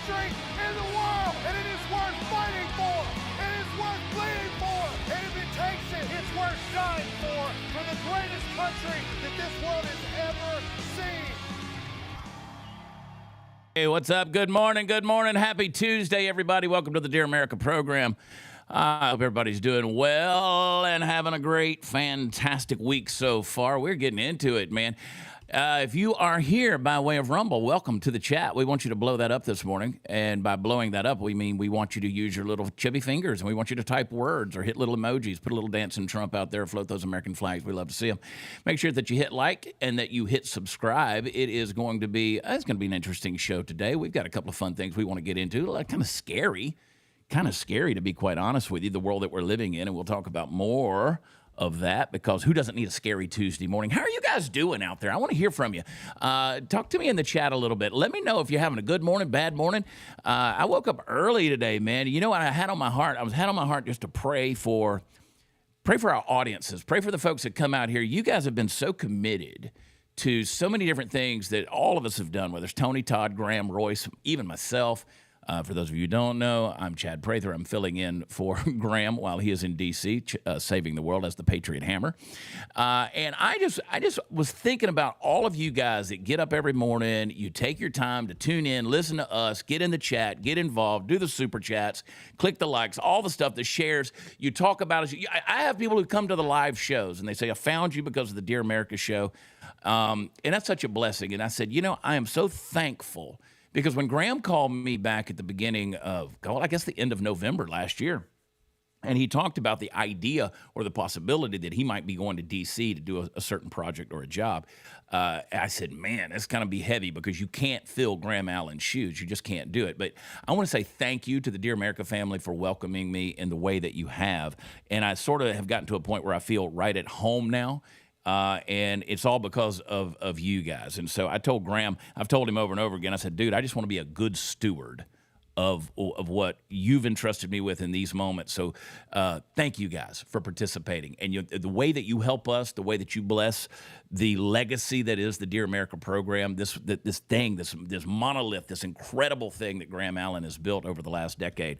country in the world, and it is worth fighting for. It is worth bleeding for, and if it takes it, it's worth dying for the greatest country that this world has ever seen. Hey, what's up? Good morning. Good morning. Happy Tuesday, everybody. Welcome to the Dear America program. I hope everybody's doing well and having a great, fantastic week so far. We're getting into it, man. If you are here by way of Rumble, welcome to the chat. We want you to blow that up this morning. And by blowing that up, we mean we want you to use your little chubby fingers, and we want you to type words or hit little emojis, put a little dancing Trump out there, float those American flags. We love to see them. Make sure that you hit like and that you hit subscribe. It is going to be an interesting show today. We've got a couple of fun things we want to get into. Kind of scary to be quite honest with you, the world that we're living in, and we'll talk about more of that, because who doesn't need a scary Tuesday morning? How are you guys doing out there? I want to hear from you. Talk to me in the chat a little bit. Let me know if you're having a good morning, bad morning. I woke up early today, man. You know what I had on my heart? I had on my heart just to pray for our audiences, pray for the folks that come out here. You guys have been so committed to so many different things that all of us have done, whether it's Tony, Todd, Graham, Royce, even myself. For those of you who don't know, I'm Chad Prather. I'm filling in for Graham while he is in D.C., saving the world as the Patriot Hammer. And I just was thinking about all of you guys that get up every morning, you take your time to tune in, listen to us, get in the chat, get involved, do the super chats, click the likes, all the stuff, the shares. You talk about us. I have people who come to the live shows, and they say, I found you because of the Dear America show. And that's such a blessing. And I said, I am so thankful. Because when Graham called me back at the beginning of, I guess the end of November last year, and he talked about the idea or the possibility that he might be going to D.C. to do a certain project or a job, I said, man, that's going to be heavy because you can't fill Graham Allen's shoes. You just can't do it. But I want to say thank you to the Dear America family for welcoming me in the way that you have. And I sort of have gotten to a point where I feel right at home now. And it's all because of you guys. And so I told Graham, I've told him over and over again, I said, dude, I just want to be a good steward of what you've entrusted me with in these moments. So thank you guys for participating. And the way that you help us, the way that you bless the legacy that is the Dear America program, this monolith, this incredible thing that Graham Allen has built over the last decade,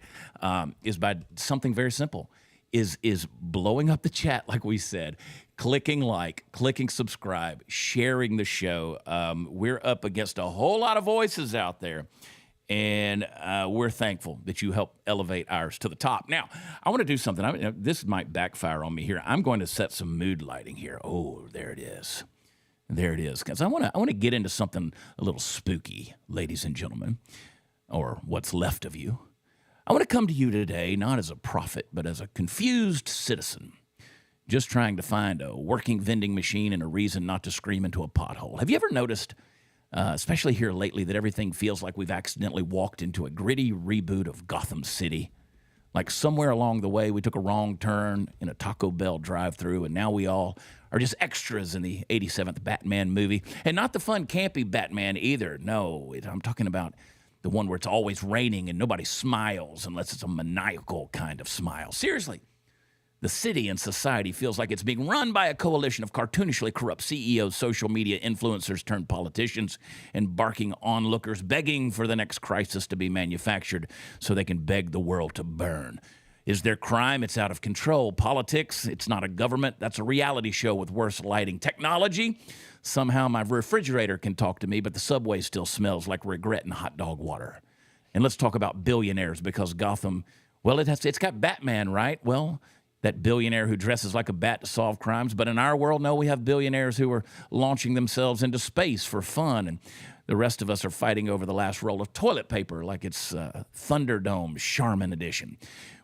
is by something very simple. Is blowing up the chat, like we said, clicking like, clicking subscribe, sharing the show. We're up against a whole lot of voices out there, and we're thankful that you help elevate ours to the top. Now, I want to do something. This might backfire on me here. I'm going to set some mood lighting here. Oh, there it is. There it is. Because I want to get into something a little spooky, ladies and gentlemen, or what's left of you. I want to come to you today, not as a prophet, but as a confused citizen, just trying to find a working vending machine and a reason not to scream into a pothole. Have you ever noticed, especially here lately, that everything feels like we've accidentally walked into a gritty reboot of Gotham City? Like somewhere along the way, we took a wrong turn in a Taco Bell drive-thru, and now we all are just extras in the 87th Batman movie. And not the fun, campy Batman either. No, I'm talking about the one where it's always raining and nobody smiles unless it's a maniacal kind of smile. Seriously, the city and society feels like it's being run by a coalition of cartoonishly corrupt CEOs, social media influencers turned politicians, and barking onlookers begging for the next crisis to be manufactured so they can beg the world to burn. Is there crime? It's out of control. Politics? It's not a government. That's a reality show with worse lighting. Technology? Somehow my refrigerator can talk to me, but the subway still smells like regret and hot dog water. And let's talk about billionaires, because Gotham, well, it's got Batman, right? Well, that billionaire who dresses like a bat to solve crimes. But in our world, no, we have billionaires who are launching themselves into space for fun. And the rest of us are fighting over the last roll of toilet paper like it's Thunderdome Charmin edition.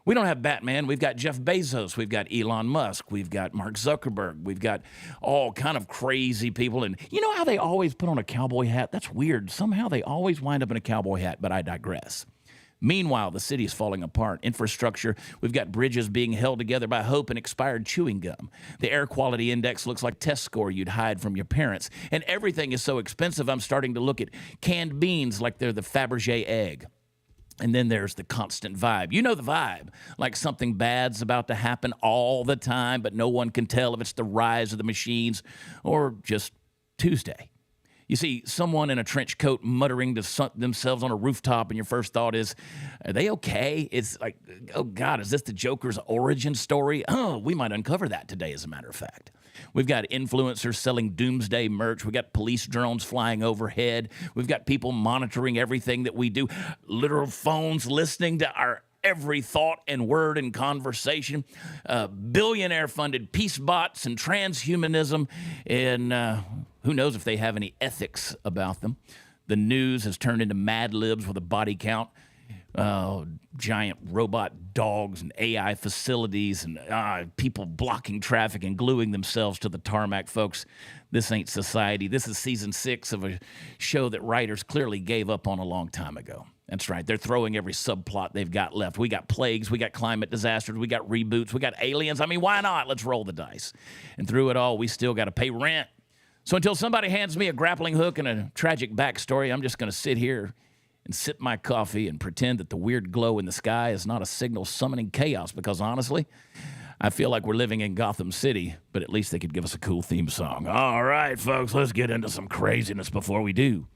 We don't have Batman. We've got Jeff Bezos. We've got Elon Musk. We've got Mark Zuckerberg. We've got all kind of crazy people. And you know how they always put on a cowboy hat? That's weird. Somehow they always wind up in a cowboy hat, but I digress. Meanwhile, the city is falling apart. Infrastructure, we've got bridges being held together by hope and expired chewing gum. The air quality index looks like test score you'd hide from your parents. And everything is so expensive, I'm starting to look at canned beans like they're the Fabergé egg. And then there's the constant vibe. You know the vibe, like something bad's about to happen all the time, but no one can tell if it's the rise of the machines or just Tuesday. You see someone in a trench coat muttering to themselves on a rooftop, and your first thought is, are they okay? It's like, oh, God, is this the Joker's origin story? Oh, we might uncover that today, as a matter of fact. We've got influencers selling doomsday merch. We've got police drones flying overhead. We've got people monitoring everything that we do. Literal phones listening to our every thought and word and conversation. Billionaire-funded peace bots and transhumanism. And who knows if they have any ethics about them. The news has turned into Mad Libs with a body count. Giant robot dogs and AI facilities and people blocking traffic and gluing themselves to the tarmac. Folks, this ain't society. This is season 6 of a show that writers clearly gave up on a long time ago. That's right. They're throwing every subplot they've got left. We got plagues. We got climate disasters. We got reboots. We got aliens. I mean, why not? Let's roll the dice. And through it all, we still got to pay rent. So until somebody hands me a grappling hook and a tragic backstory, I'm just going to sit here and sip my coffee and pretend that the weird glow in the sky is not a signal summoning chaos, because honestly, I feel like we're living in Gotham City, but at least they could give us a cool theme song. All right, folks, let's get into some craziness before we do.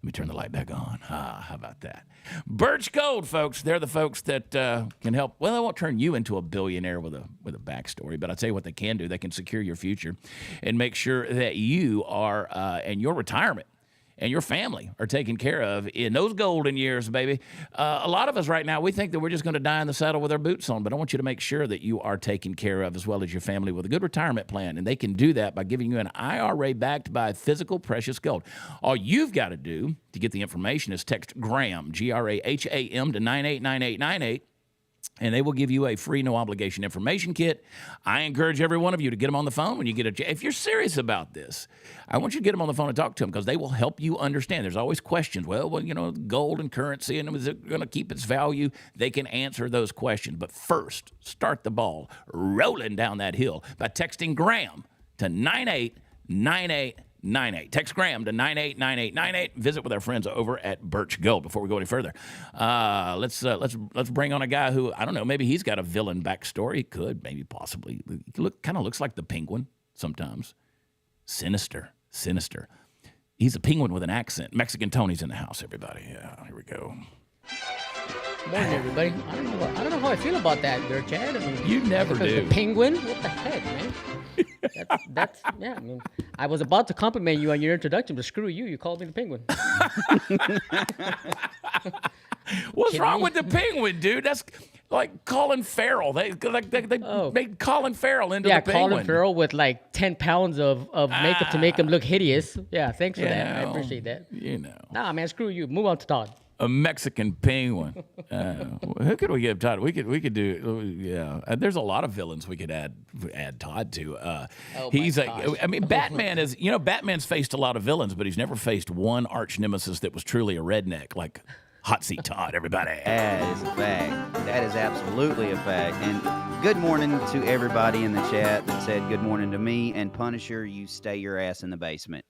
Let me turn the light back on. How about that? Birch Gold, folks. They're the folks that can help. Well, they won't turn you into a billionaire with a backstory, but I'll tell you what they can do. They can secure your future and make sure that you are and your retirement and your family are taken care of in those golden years, baby. A lot of us right now, we think that we're just going to die in the saddle with our boots on, but I want you to make sure that you are taken care of as well as your family with a good retirement plan, and they can do that by giving you an IRA backed by physical precious gold. All you've got to do to get the information is text GRAHAM, Graham, to 989898. And they will give you a free, no-obligation information kit. I encourage every one of you to get them on the phone when you get a... If you're serious about this, I want you to get them on the phone and talk to them, because they will help you understand. There's always questions. Well, you know, gold and currency, and is it going to keep its value? They can answer those questions. But first, start the ball rolling down that hill by texting GRAHAM to 989898. Text GRAHAM to 989898. Visit with our friends over at Birch Gold. Before we go any further, let's bring on a guy who, I don't know, maybe he's got a villain backstory. He could, maybe, possibly. He kind of looks like the Penguin sometimes. Sinister. He's a penguin with an accent. Mexican Tony's in the house, everybody. Yeah, here we go. Morning, everybody. I don't know how I feel about that there, Chad. I mean, you never do. The penguin? What the heck, man? That's yeah. I mean, I was about to compliment you on your introduction, but screw you. You called me the penguin. What's wrong with the penguin, dude? That's like Colin Farrell. They made Colin Farrell into the penguin. Yeah, Colin Farrell with like 10 pounds of makeup to make him look hideous. Yeah, thanks for that. I appreciate that. You know. Nah, man, screw you. Move on to Todd. A Mexican penguin. Who could we give Todd? We could do. Yeah, there's a lot of villains we could add Todd to. He's I mean, Batman is. You know, Batman's faced a lot of villains, but he's never faced one arch nemesis that was truly a redneck like Hot Seat Todd. Everybody. That is a fact. That is absolutely a fact. And good morning to everybody in the chat that said good morning to me. And Punisher, you stay your ass in the basement.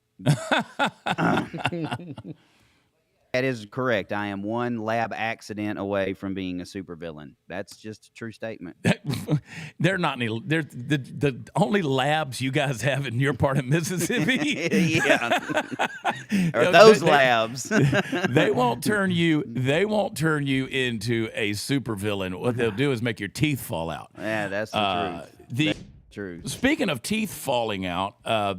That is correct. I am one lab accident away from being a supervillain. That's just a true statement. They're not any. They're the only labs you guys have in your part of Mississippi. Yeah, or those labs. They won't turn you. They won't turn you into a supervillain. What they'll do is make your teeth fall out. Yeah, that's the truth. True. Speaking of teeth falling out,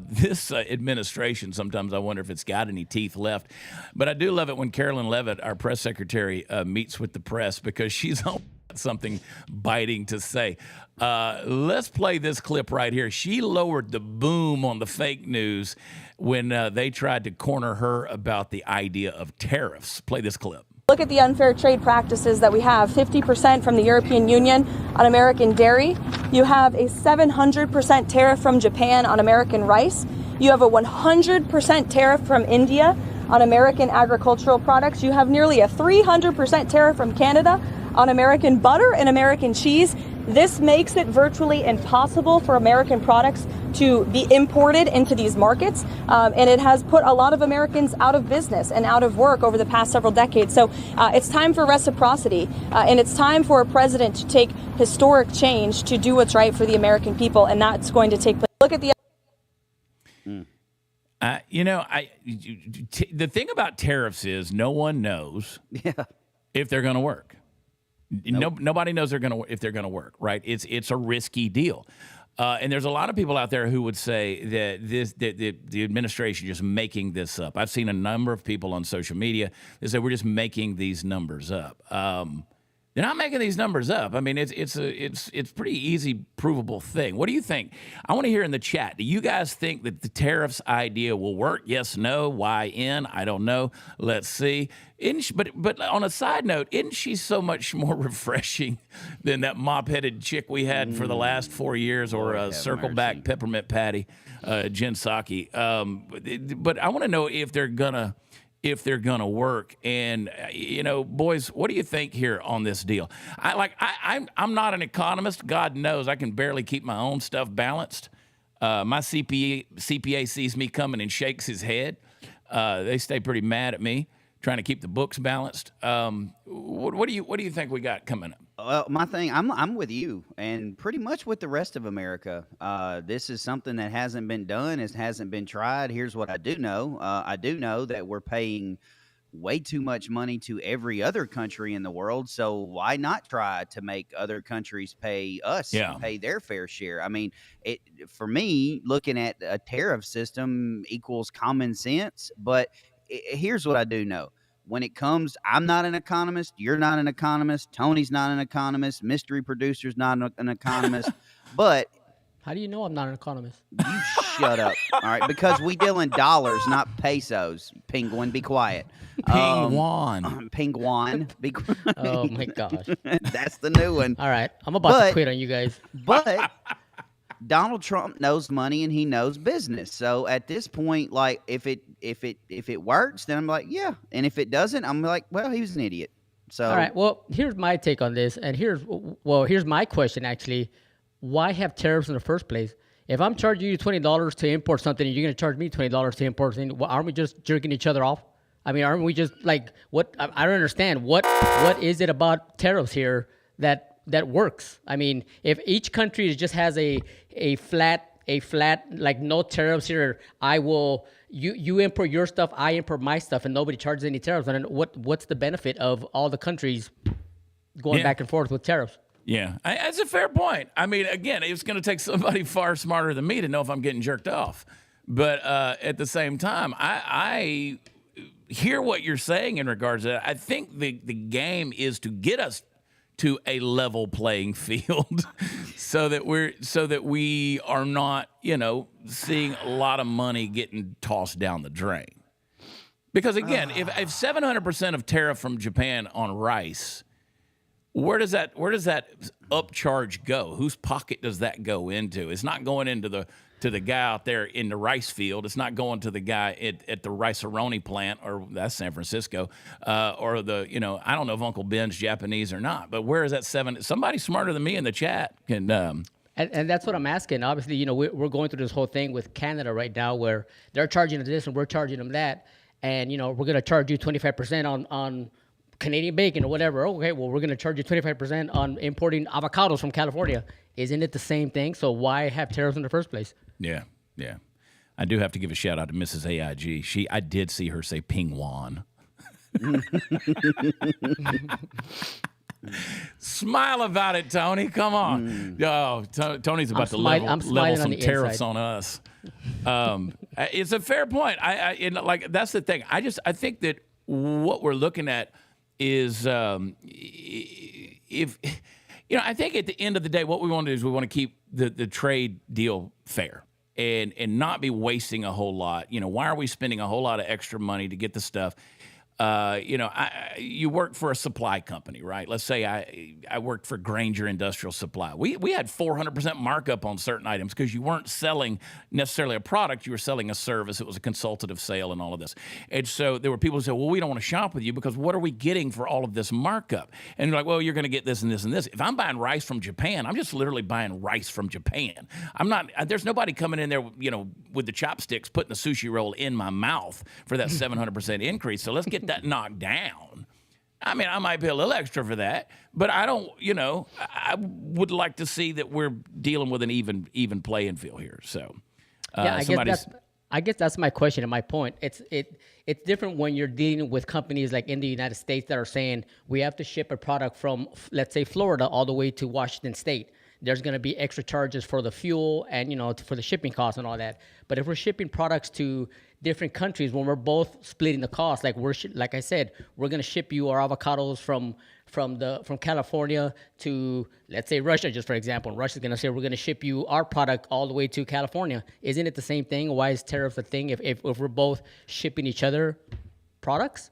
this administration, sometimes I wonder if it's got any teeth left. But I do love it when Carolyn Levitt, our press secretary, meets with the press, because she's got something biting to say. Let's play this clip right here. She lowered the boom on the fake news when they tried to corner her about the idea of tariffs. Play this clip. Look at the unfair trade practices that we have. 50% from the European Union on American dairy. You have a 700% tariff from Japan on American rice. You have a 100% tariff from India on American agricultural products. You have nearly a 300% tariff from Canada on American butter and American cheese. This makes it virtually impossible for American products to be imported into these markets, and it has put a lot of Americans out of business and out of work over the past several decades. So it's time for reciprocity, and it's time for a president to take historic change to do what's right for the American people, and that's going to take place. Look at the... The thing about tariffs is no one knows if they're going to work. Nobody knows if they're going to work, right? It's a risky deal. And there's a lot of people out there who would say that the administration just making this up. I've seen a number of people on social media that say we're just making these numbers up. They're not making these numbers up. I mean, it's pretty easy provable thing. What do you think? I want to hear in the chat. Do you guys think that the tariffs idea will work? Yes, no, why, in? I don't know. Let's see. But on a side note, isn't she so much more refreshing than that mop-headed chick we had for the last 4 years, or a circle-back peppermint patty, Jen Psaki? But I want to know if they're gonna work. And boys, what do you think here on this deal? I'm not an economist. God knows I can barely keep my own stuff balanced. My CPA sees me coming and shakes his head. They stay pretty mad at me trying to keep the books balanced. What do you think we got coming up? Well, my thing, I'm with you, and pretty much with the rest of America. This is something that hasn't been done. It hasn't been tried. Here's what I do know. I do know that we're paying way too much money to every other country in the world. So why not try to make other countries pay us, pay their fair share? I mean, for me, looking at a tariff system equals common sense. But here's what I do know. When it comes, I'm not an economist. You're not an economist. Tony's not an economist. Mystery producer's not an economist. But how do you know I'm not an economist? You shut up. All right, because we deal in dollars, not pesos. Penguin, be quiet. Penguin. Penguin. Oh my gosh. That's the new one. All right, I'm about to quit on you guys. But Donald Trump knows money and he knows business. So at this point, like if it works, then I'm like, yeah. And if it doesn't, I'm like, well, he was an idiot. So all right. Well, here's my take on this, and here's my question actually. Why have tariffs in the first place? If I'm charging you $20 to import something and you're going to charge me $20 to import something, aren't we just jerking each other off? I mean, aren't we just like what? I don't understand. What is it about tariffs here that works? I mean, if each country just has a flat like no tariffs here, you import your stuff, I import my stuff, and nobody charges any tariffs. And what's the benefit of all the countries going back and forth with tariffs? Yeah, that's a fair point. I mean, again, it's going to take somebody far smarter than me to know if I'm getting jerked off. But at the same time, I hear what you're saying in regards to that. I think the game is to get us to a level playing field so that we are not, seeing a lot of money getting tossed down the drain. Because again, if 700% of tariff from Japan on rice, where does that upcharge go? Whose pocket does that go into? It's not going into the guy out there in the rice field. It's not going to the guy at the Rice-A-Roni plant, or that's San Francisco, or I don't know if Uncle Ben's Japanese or not. But where is that somebody smarter than me in the chat can. And that's what I'm asking. Obviously, we're going through this whole thing with Canada right now, where they're charging us this and we're charging them that, and we're going to charge you 25% on Canadian bacon or whatever. Okay, well, we're going to charge you 25% on importing avocados from California. Isn't it the same thing? So why have tariffs in the first place? Yeah. I do have to give a shout out to Mrs. AIG. I did see her say Pingwan. Smile about it, Tony. Come on. Oh, Tony's about to level some tariffs on us. It's a fair point. That's the thing. I think that what we're looking at is I think at the end of the day, what we want to do is we want to keep the trade deal fair and not be wasting a whole lot. Why are we spending a whole lot of extra money to get the stuff? You work for a supply company, right? Let's say I worked for Granger Industrial Supply. We had 400% markup on certain items because you weren't selling necessarily a product. You were selling a service. It was a consultative sale and all of this. And so there were people who said, well, we don't want to shop with you because what are we getting for all of this markup? And you're like, well, you're going to get this and this and this. If I'm buying rice from Japan, I'm just literally buying rice from Japan. There's nobody coming in there, with the chopsticks, putting the sushi roll in my mouth for that 700% increase. So let's get that knocked down. I mean, I might pay a little extra for that, but I don't, I would like to see that we're dealing with an even playing field here. So, I guess I guess that's my question and my point. It's different when you're dealing with companies like in the United States that are saying we have to ship a product from, let's say, Florida all the way to Washington State. There's going to be extra charges for the fuel and for the shipping costs and all that. But if we're shipping products to different countries when we're both splitting the cost, like like I said, we're going to ship you our avocados from California to, let's say, Russia, just for example. Russia's going to say we're going to ship you our product all the way to California. Isn't it the same thing? Why is tariff a thing if we're both shipping each other products?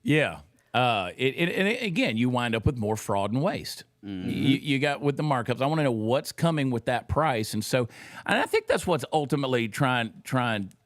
Yeah. And again, you wind up with more fraud and waste. Mm-hmm. You got with the markups. I want to know what's coming with that price. And I think that's what's ultimately trying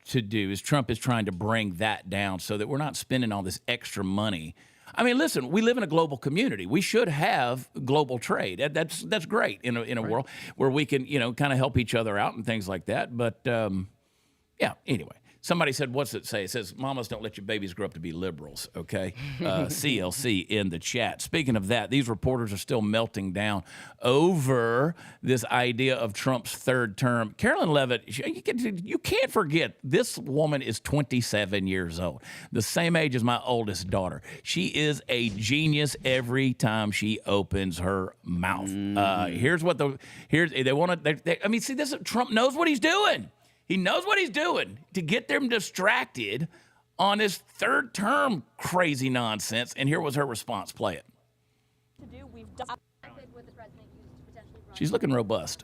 to do is Trump is trying to bring that down so that we're not spending all this extra money. I mean, listen, we live in a global community. We should have global trade. That's great in a world where we can, kind of help each other out and things like that. But yeah, anyway. Somebody said, what's it say? It says, mamas don't let your babies grow up to be liberals, okay? CLC in the chat. Speaking of that, these reporters are still melting down over this idea of Trump's third term. Carolyn Levitt, you can't forget, this woman is 27 years old, the same age as my oldest daughter. She is a genius every time she opens her mouth. Trump knows what he's doing. He knows what he's doing to get them distracted on his third term crazy nonsense. And here was her response. Play it. She's looking robust.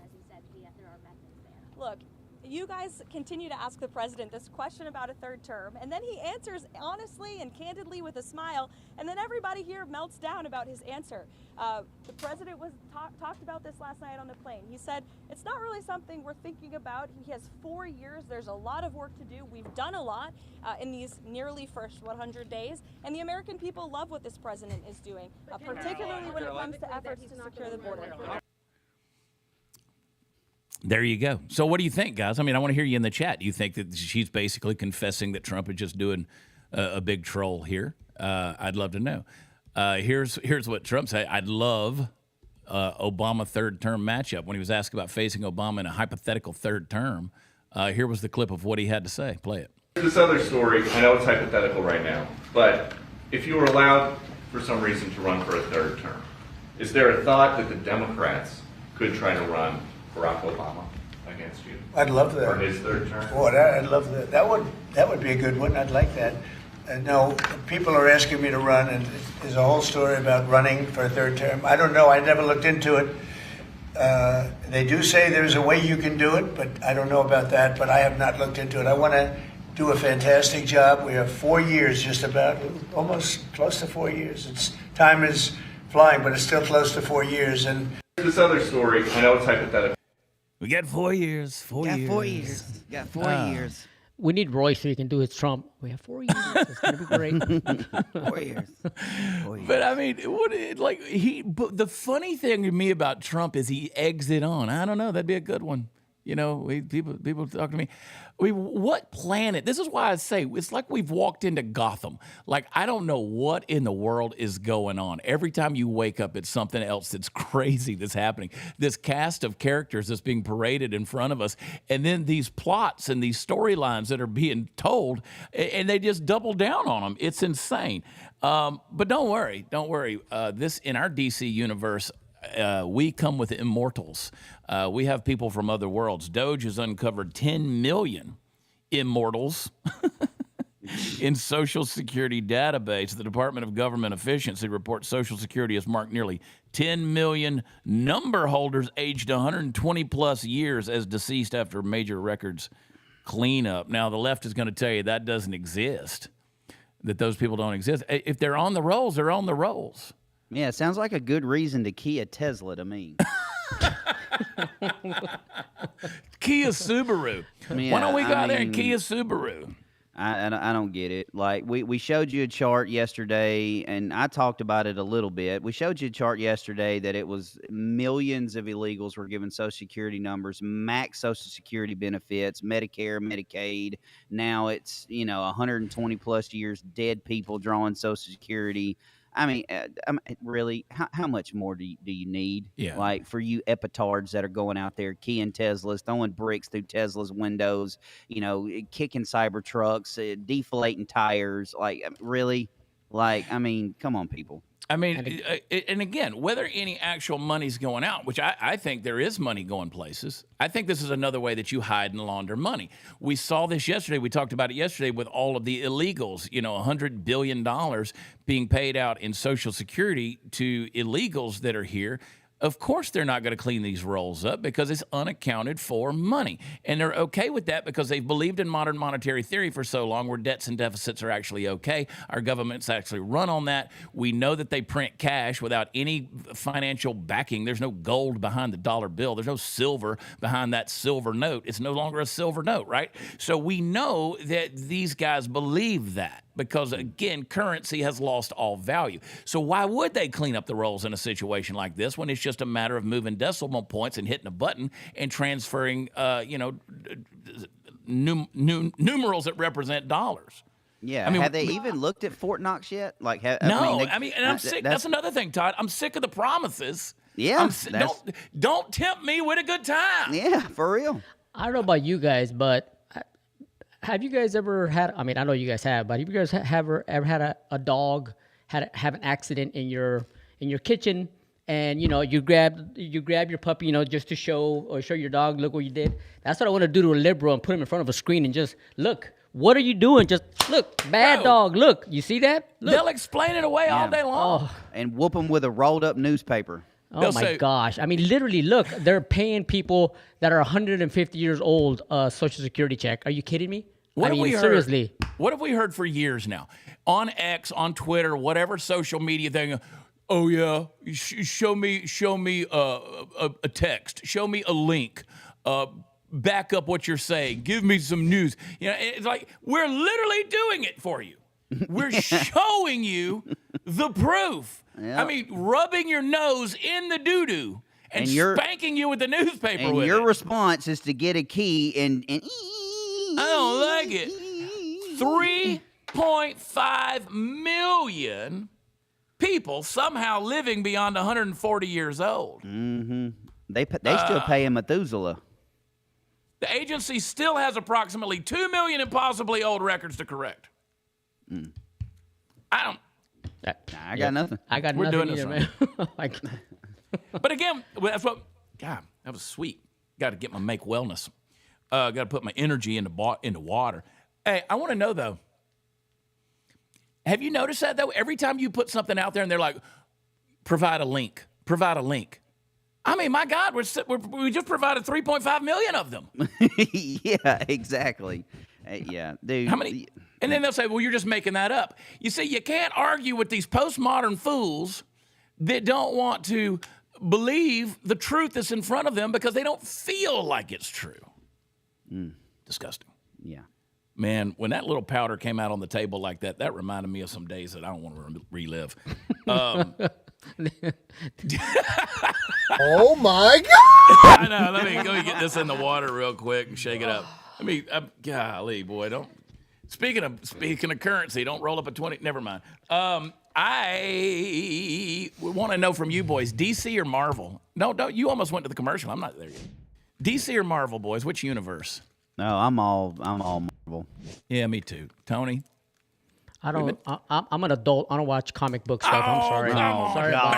Look, you guys continue to ask the president this question about a third term, and then he answers honestly and candidly with a smile, and then everybody here melts down about his answer. The president talked about this last night on the plane. He said, it's not really something we're thinking about. He has 4 years. There's a lot of work to do. We've done a lot in these nearly first 100 days, and the American people love what this president is doing, particularly when it comes to efforts to secure the border. There you go. So what do you think, guys? I mean, I want to hear you in the chat. Do you think that she's basically confessing that Trump is just doing a big troll here? I'd love to know. Here's what Trump said. I'd love Obama third term matchup when he was asked about facing Obama in a hypothetical third term. Here was the clip of what he had to say. Play it. This other story, I know it's hypothetical right now, but if you were allowed for some reason to run for a third term, is there a thought that the Democrats could try to run Barack Obama against you? I'd love that. For his third term? Boy, I'd love that. That would be a good one. I'd like that. No, people are asking me to run, and there's a whole story about running for a third term. I don't know. I never looked into it. They do say there's a way you can do it, but I don't know about that. But I have not looked into it. I want to do a fantastic job. We have 4 years, just about, almost close to 4 years. Time is flying, but it's still close to 4 years. And this other story, I know it's hypothetical. We got 4 years. 4 years. Got 4 years. We need Roy so he can do his Trump. We have 4 years. It's gonna be great. 4 years. But I mean, but the funny thing to me about Trump is he eggs it on. I don't know. That'd be a good one. People talk to me. What planet? This is why I say it's like we've walked into Gotham. Like, I don't know what in the world is going on. Every time you wake up, it's something else that's crazy that's happening. This cast of characters that's being paraded in front of us, and then these plots and these storylines that are being told, and they just double down on them. It's insane. But don't worry. This in our DC universe. We come with immortals. We have people from other worlds. Doge has uncovered 10 million immortals in Social Security database. The Department of Government Efficiency reports Social Security has marked nearly 10 million number holders aged 120 plus years as deceased after major records cleanup. Now, the left is going to tell you that doesn't exist, that those people don't exist. If they're on the rolls, they're on the rolls. Yeah, it sounds like a good reason to key a Tesla to me. Kia Subaru. Yeah, Why don't we go out there and Kia Subaru? I don't get it. Like, we showed you a chart yesterday, and I talked about it a little bit. We showed you a chart yesterday that it was millions of illegals were given Social Security numbers, max Social Security benefits, Medicare, Medicaid. Now it's, 120 plus years, dead people drawing Social Security. Really, how much more do you need? Yeah. Like for you epitards that are going out there keying Teslas, throwing bricks through Tesla's windows, kicking Cybertrucks, deflating tires. Like really, come on, people. I mean, and again, whether any actual money's going out, which I think there is money going places, I think this is another way that you hide and launder money. We saw this yesterday. We talked about it yesterday with all of the illegals, $100 billion being paid out in Social Security to illegals that are here. Of course, they're not going to clean these rolls up because it's unaccounted for money. And they're okay with that because they've believed in modern monetary theory for so long where debts and deficits are actually okay. Our government's actually run on that. We know that they print cash without any financial backing. There's no gold behind the dollar bill. There's no silver behind that silver note. It's no longer a silver note, right? So we know that these guys believe that. Because, again, currency has lost all value. So why would they clean up the rolls in a situation like this when it's just a matter of moving decimal points and hitting a button and transferring, numerals that represent dollars? Yeah. Have they even looked at Fort Knox yet? And I'm sick. That's another thing, Todd. I'm sick of the promises. Yeah. Don't tempt me with a good time. Yeah, for real. I don't know about you guys, but have you guys ever had? I mean, I know you guys have, but have you guys ever had a dog have an accident in your kitchen, and you grab your puppy, just to show your dog, look what you did. That's what I want to do to a liberal and put him in front of a screen and just look. What are you doing? Just look, bad dog. Look, you see that? Look. They'll explain it away all day long. And whoop them with a rolled up newspaper. Oh my gosh. I mean, literally, look, they're paying people that are 150 years old a Social Security check. Are you kidding me? Seriously. What have we heard for years now? On X, on Twitter, whatever social media thing. Oh, yeah, show me a text. Show me a link. Back up what you're saying. Give me some news. It's like we're literally doing it for you. We're showing you the proof. Yep. I mean, rubbing your nose in the doo-doo and spanking you with the newspaper with it. And your response is to get a key and I don't like it. 3.5 million people somehow living beyond 140 years old. Mm-hmm. They still pay a Methuselah. The agency still has approximately 2 million impossibly old records to correct. I got nothing. I got We're nothing doing either, this man. But again, that's what. God, that was sweet. Got to get my make wellness. Got to put my energy into water. Hey, I want to know though. Have you noticed that though? Every time you put something out there and they're like, provide a link. I mean, my God, we just provided 3.5 million of them. Yeah, exactly. Yeah, dude. How many? And then they'll say, well, you're just making that up. You see, you can't argue with these postmodern fools that don't want to believe the truth that's in front of them because they don't feel like it's true. Disgusting. Yeah. Man, when that little powder came out on the table like that, that reminded me of some days that I don't want to relive. Oh my God! I know. Let me get this in the water real quick and shake it up. Golly, boy, don't. Speaking of currency, don't roll up a 20. Never mind. I want to know from you boys, DC or Marvel? No, don't. You almost went to the commercial. I'm not there yet. DC or Marvel, boys? Which universe? No, I'm all Marvel. Yeah, me too. Tony? I'm an adult. I don't watch comic book stuff. I'm sorry. Sorry about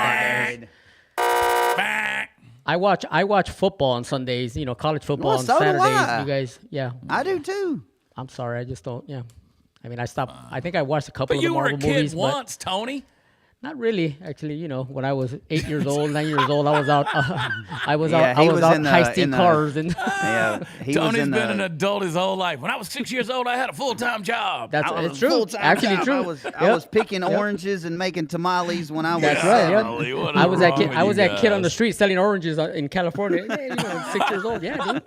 that. I watch football on Sundays. College football on Saturdays. You guys, yeah. I do too. I'm sorry. I just don't. Yeah. I mean, I stopped. I think I watched a couple of the Marvel movies. But you were a kid once, Tony. Not really, actually. When I was 8 years old, 9 years old, I was out. I was out heisting cars and. Yeah, Tony's been an adult his whole life. When I was 6 years old, I had a full-time job. It's true. Actually, true. I was picking oranges and making tamales when I was. That's right. Yeah. I was that kid. I was that kid on the street selling oranges in California. 6 years old. Yeah, dude.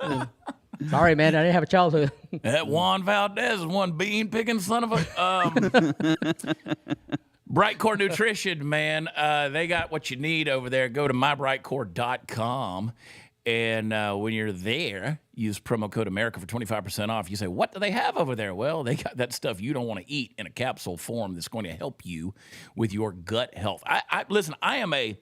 Sorry, man. I didn't have a childhood. That Juan Valdez is one bean-picking son of a... Brightcore Nutrition, man. They got what you need over there. Go to mybrightcore.com And when you're there, use promo code America for 25% off. You say, what do they have over there? Well, they got that stuff you don't want to eat in a capsule form that's going to help you with your gut health. Listen, I am a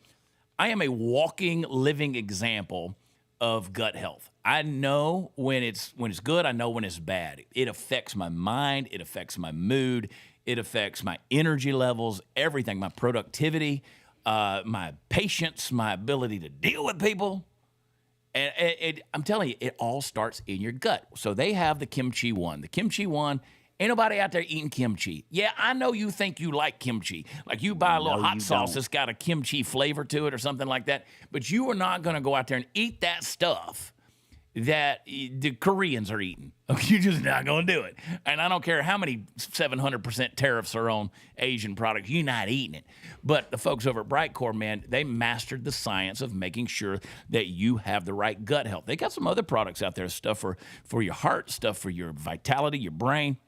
walking, living example of gut health. I know when it's good. I know when it's bad. It affects my mind. It affects my mood. It affects my energy levels, everything, my productivity, my patience, my ability to deal with people. And I'm telling you, it all starts in your gut. So they have the kimchi one. The kimchi one, ain't nobody out there eating kimchi. Yeah, I know you think you like kimchi. Like you buy a little hot sauce that's got a kimchi flavor to it or something like that. But you are not going to go out there and eat that stuff that the Koreans are eating. You're just not going to do it. And I don't care how many 700% tariffs are on Asian products. You're not eating it. But the folks over at Brightcore, man, they mastered the science of making sure that you have the right gut health. They got some other products out there, stuff for your heart, stuff for your vitality, your brain.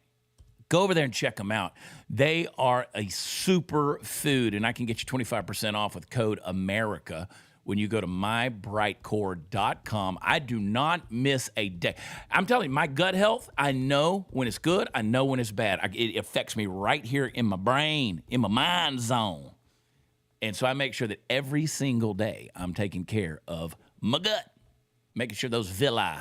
Go over there and check them out. They are a superfood, and I can get you 25% off with code AMERICA when you go to mybrightcore.com. I do not miss a day. I'm telling you, my gut health, I know when it's good, I know when it's bad. It affects me right here in my brain, in my mind zone. And so I make sure that every single day I'm taking care of my gut, making sure those villi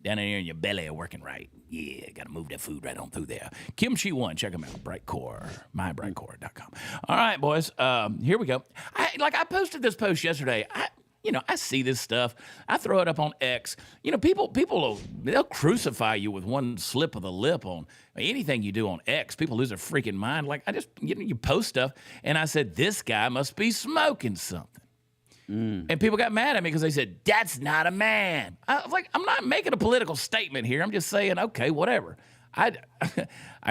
down in here in your belly are working right. Yeah, got to move that food right on through there. Kimchi One, check them out. Brightcore, mybrightcore.com. All right, boys, here we go. I posted this post yesterday. I see this stuff. I throw it up on X. People they'll crucify you with one slip of the lip on anything you do on X. People lose their freaking mind. Like you post stuff, and I said this guy must be smoking something. And people got mad at me because they said, that's not a man. I was like, I'm not making a political statement here. I'm just saying, okay, whatever. I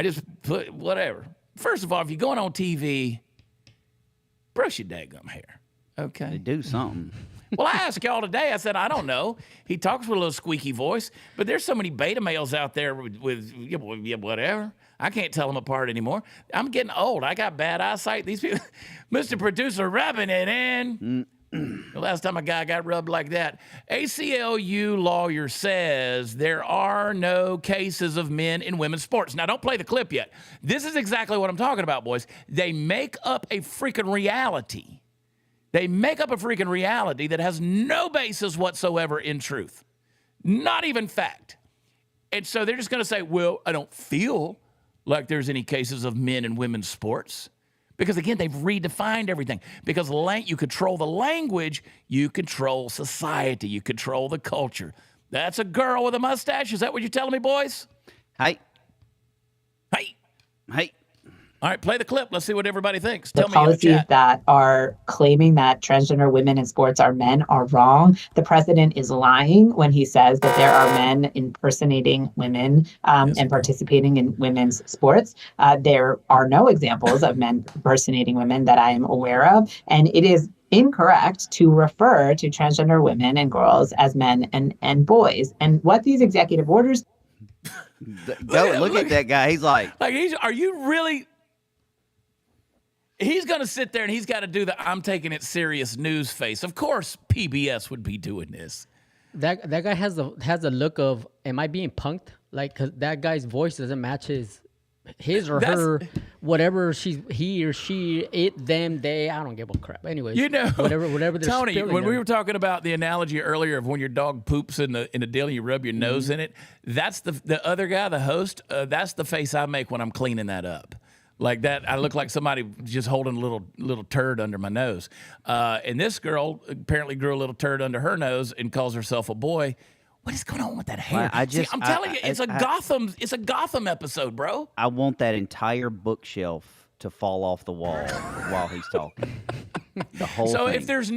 just put whatever. First of all, if you're going on TV, brush your daggum hair, okay? They do something. Well, I asked y'all today. I said, I don't know. He talks with a little squeaky voice, but there's so many beta males out there with whatever. I can't tell them apart anymore. I'm getting old. I got bad eyesight. These people, Mr. Producer, rubbing it in. The last time a guy got rubbed like that. ACLU lawyer says there are no cases of men in women's sports. Now, don't play the clip yet. This is exactly what I'm talking about, boys. They make up a freaking reality. They make up a freaking reality that has no basis whatsoever in truth. Not even fact. And so they're just going to say, well, I don't feel like there's any cases of men in women's sports. Because, again, they've redefined everything. Because you control the language, you control society, you control the culture. That's a girl with a mustache. Is that what you're telling me, boys? Hey. All right, play the clip. Let's see what everybody thinks. The Tell me in the policies chat. that are claiming that transgender women in sports are men are wrong. The president is lying when he says that there are men impersonating women and participating in women's sports. There are no examples of men impersonating women that I am aware of. And it is incorrect to refer to transgender women and girls as men and boys. And what these executive orders... Look at that guy. He's like... Are you really... He's going to sit there and he's got to do the I'm taking it serious news face. Of course, PBS would be doing this. That guy has the look of, am I being punked? Like, 'cause that guy's voice doesn't match his or her, whatever he or she, it, them, they. I don't give a crap. Anyways, whatever. Tony, when we were talking about the analogy earlier of when your dog poops in the deal and you rub your nose in it, that's the other guy, the host. That's the face I make when I'm cleaning that up. Like that, I look like somebody just holding a little turd under my nose. And this girl apparently grew a little turd under her nose and calls herself a boy. What is going on with that hair? I'm telling you, it's a Gotham episode, bro. I want that entire bookshelf to fall off the wall while he's talking. The whole so thing. if there's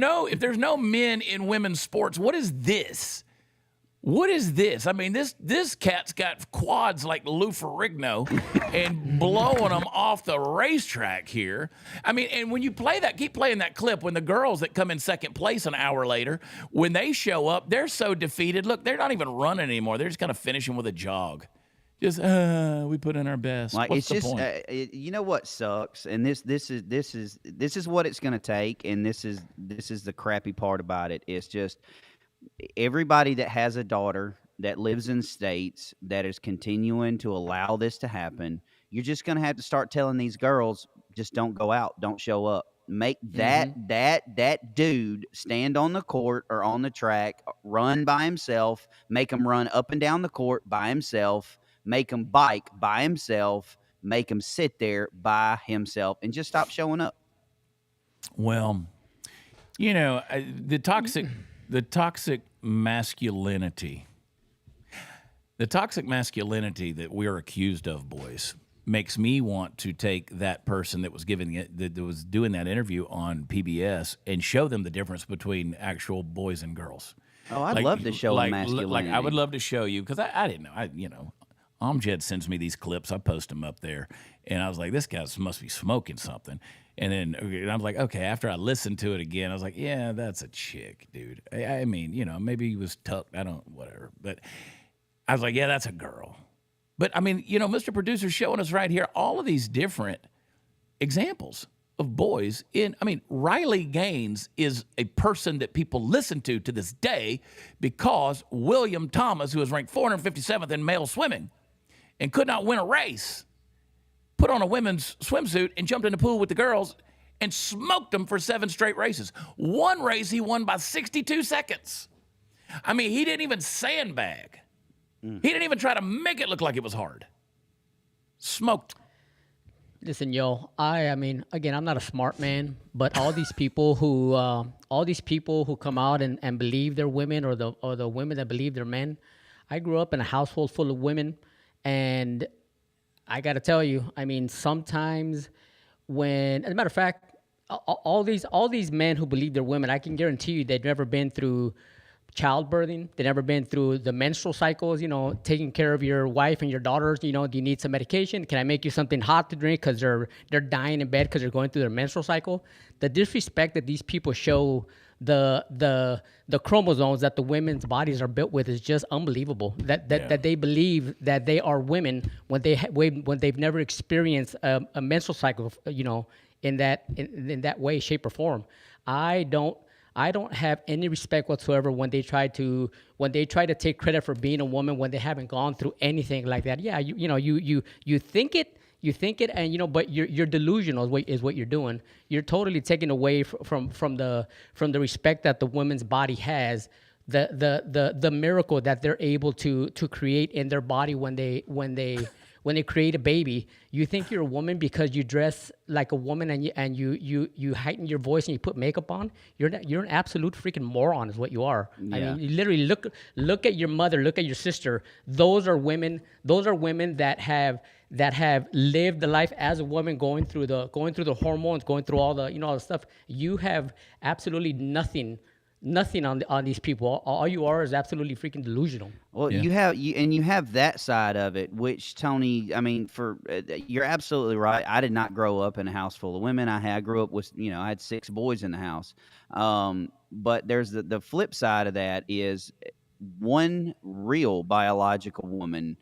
no men in women's sports, what is this? What is this? I mean, this cat's got quads like Lou Ferrigno and blowing them off the racetrack here. I mean, and when you play that, keep playing that clip when the girls that come in second place an hour later, when they show up, they're so defeated. Look, they're not even running anymore. They're just kind of finishing with a jog. Just we put in our best. Like, What's it's the just point? you know what sucks, and this is what it's going to take, and this is the crappy part about it. It's just everybody that has a daughter that lives in states that is continuing to allow this to happen, you're just going to have to start telling these girls, just don't go out, don't show up. Make that dude stand on the court or on the track, run by himself, make him run up and down the court by himself, make him bike by himself, make him sit there by himself, and just stop showing up. Well, you know, the toxic masculinity, that we're accused of, boys, makes me want to take that person that was doing that interview on PBS and show them the difference between actual boys and girls. Oh, I'd love to show them masculinity. Like I would love to show you, because I didn't know. Amjad sends me these clips. I post them up there, and I was like, this guy must be smoking something. And then I was like, okay, after I listened to it again, I was like, yeah, that's a chick, dude. I mean, maybe he was tucked. Whatever. But I was like, yeah, that's a girl. But I mean, Mr. Producer's showing us right here all of these different examples of boys Riley Gaines is a person that people listen to this day because William Thomas, who was ranked 457th in male swimming and could not win a race, put on a women's swimsuit and jumped in the pool with the girls and smoked them for 7 straight races. One race he won by 62 seconds. I mean, he didn't even sandbag. He didn't even try to make it look like it was hard. Smoked. Listen, yo, I mean, again, I'm not a smart man, but all these people who come out and believe they're women, or the women that believe they're men. I grew up in a household full of women, and I got to tell you, I mean, sometimes as a matter of fact, all these men who believe they're women, I can guarantee you they've never been through childbirthing. They've never been through the menstrual cycles, taking care of your wife and your daughters. Do you need some medication? Can I make you something hot to drink because they're dying in bed because they're going through their menstrual cycle? The disrespect that these people show the chromosomes that the women's bodies are built with is just unbelievable. That they believe that they are women when they've never experienced a menstrual cycle, in that way, shape, or form. I don't have any respect whatsoever when they try to take credit for being a woman when they haven't gone through anything like that. Yeah, you think it, and but you're delusional is what you're doing. You're totally taking away from the respect that the woman's body has, the miracle that they're able to create in their body when they create a baby. You think you're a woman because you dress like a woman and you heighten your voice and you put makeup on. You're an absolute freaking moron, is what you are. Yeah. I mean, you literally look at your mother, look at your sister. Those are women that have lived the life as a woman, going through the hormones, going through all the stuff. You have absolutely nothing on these people. All you are is absolutely freaking delusional. Well, yeah. you have that side of it, which, Tony, I mean, you're absolutely right. I did not grow up in a house full of women. I grew up with, I had 6 boys in the house. But there's the flip side of that is one real biological woman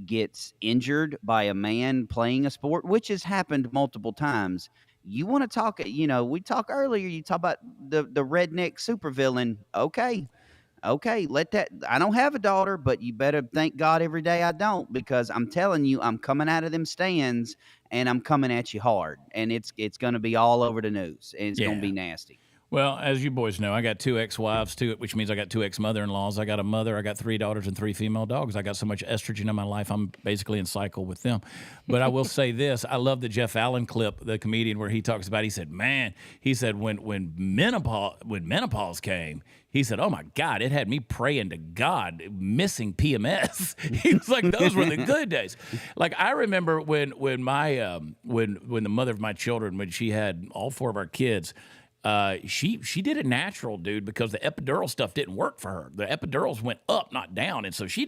gets injured by a man playing a sport, which has happened multiple times. You want to talk, we talked earlier, you talk about the redneck supervillain. Okay, let that. I don't have a daughter, but you better thank God every day I don't, because I'm telling you, I'm coming out of them stands and I'm coming at you hard, and it's going to be all over the news, and it's going to be nasty. Well, as you boys know, I got 2 ex-wives, which means I got 2 ex-mother-in-laws. I got a mother. I got 3 daughters and 3 female dogs. I got so much estrogen in my life, I'm basically in cycle with them. But I will say this. I love the Jeff Allen clip, the comedian, where he talks about, he said, when menopause came, he said, oh, my God, it had me praying to God, missing PMS. He was like, those were the good days. Like, I remember when the mother of my children, when she had all 4 of our kids, she did it natural, dude, because the epidural stuff didn't work for her. The epidurals went up, not down. And so she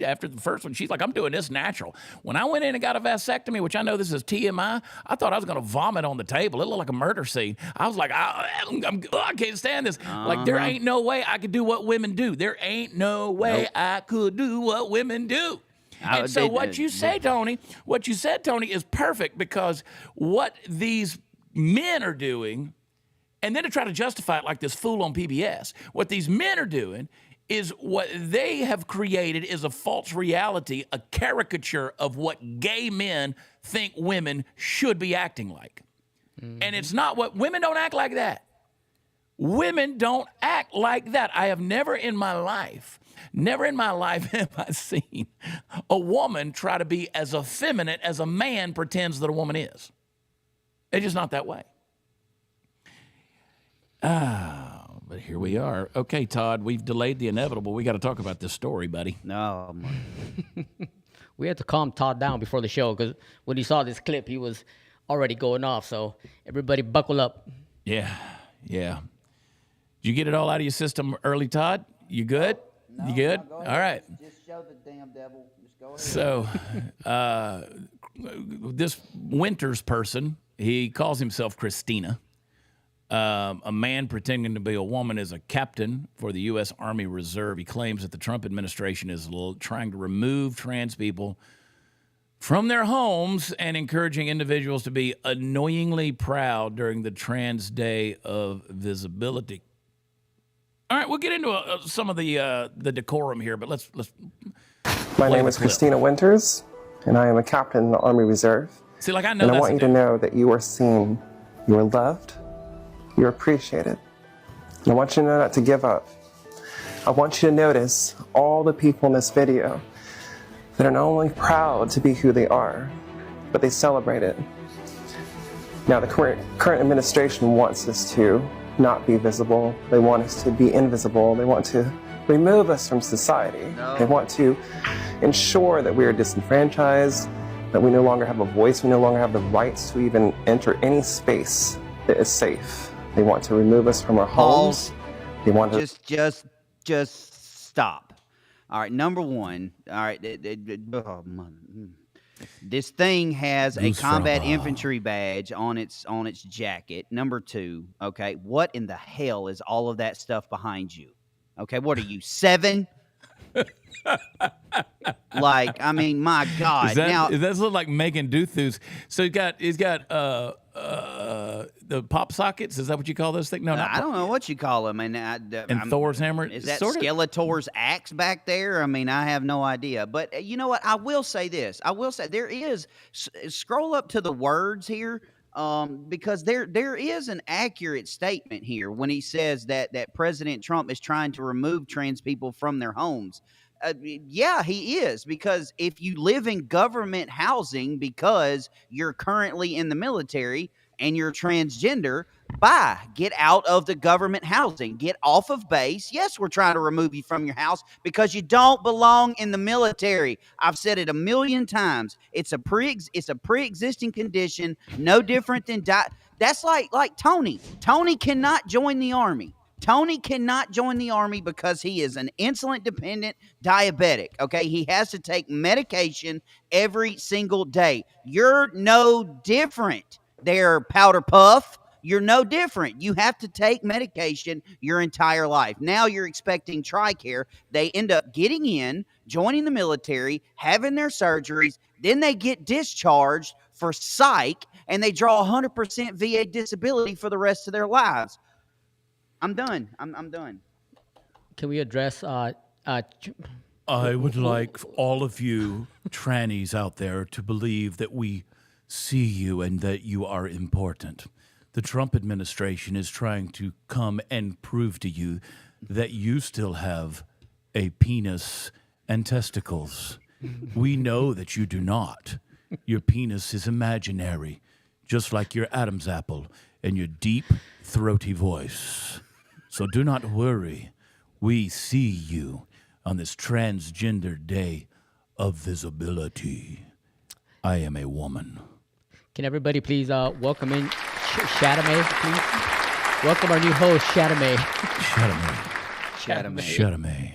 after the first one, she's like, I'm doing this natural. When I went in and got a vasectomy, which I know this is TMI, I thought I was going to vomit on the table. It looked like a murder scene. I was like, I can't stand this. Like, there ain't no way I could do what women do. There ain't no way I could do what women do. And so what you said, Tony, is perfect, because what these men are doing, and then to try to justify it like this fool on PBS, what these men are doing is what they have created is a false reality, a caricature of what gay men think women should be acting like. And it's not what women don't act like that. Women don't act like that. I have never in my life have I seen a woman try to be as effeminate as a man pretends that a woman is. It's just not that way. But here we are. Okay, Todd, we've delayed the inevitable. We got to talk about this story, buddy. No, We had to calm Todd down before the show because when he saw this clip, he was already going off. So everybody buckle up. Yeah. Did you get it all out of your system early, Todd? You good? no, you good? no, go All ahead. right. Just show the damn devil. Just go ahead. So, this Winters person, he calls himself Christina. A man pretending to be a woman is a captain for the U.S. Army Reserve. He claims that the Trump administration is trying to remove trans people from their homes and encouraging individuals to be annoyingly proud during the Trans Day of Visibility. All right, we'll get into some of the decorum here, but let's. My name is Christina Winters, and I am a captain in the Army Reserve. See, like I know. And I want you to know that you are seen, you are loved, you're appreciated. And I want you to know not to give up. I want you to notice all the people in this video that are not only proud to be who they are, but they celebrate it. Now, the current administration wants us to not be visible. They want us to be invisible. They want to remove us from society. No. They want to ensure that we are disenfranchised, that we no longer have a voice, we no longer have the rights to even enter any space that is safe. They want to remove us from our homes. They want to Just stop. All right, number one. All right, this thing has a combat infantry badge on its jacket. Number two. Okay, what in the hell is all of that stuff behind you? Okay, what are you, 7? Like, I mean, my God. Does that look like Megan Duthus? So he's got the pop sockets. Is that what you call those things? No, not I don't know what you call them. And Thor's hammer. Is that sort of? Skeletor's axe back there? I mean, I have no idea. But you know what? I will say this. There is. Scroll up to the words here. Because there is an accurate statement here when he says that President Trump is trying to remove trans people from their homes. Yeah, he is, because if you live in government housing because you're currently in the military and you're transgender, get out of the government housing. Get off of base. Yes, we're trying to remove you from your house because you don't belong in the military. I've said it a million times. It's a pre-existing condition, no different than that's like Tony. Tony cannot join the Army. Tony cannot join the Army because he is an insulin-dependent diabetic, okay? He has to take medication every single day. You're no different there, Powder Puff. You're no different. You have to take medication your entire life. Now you're expecting TRICARE. They end up getting in, joining the military, having their surgeries, then they get discharged for psych, and they draw 100% VA disability for the rest of their lives. I'm done. I'm done. Can we address? I would like all of you trannies out there to believe that we see you and that you are important. The Trump administration is trying to come and prove to you that you still have a penis and testicles. We know that you do not. Your penis is imaginary, just like your Adam's apple and your deep, throaty voice. So do not worry. We see you on this Transgender Day of Visibility. I am a woman. Can everybody please welcome in Chalamet, please? Welcome our new host, Chalamet. Chalamet.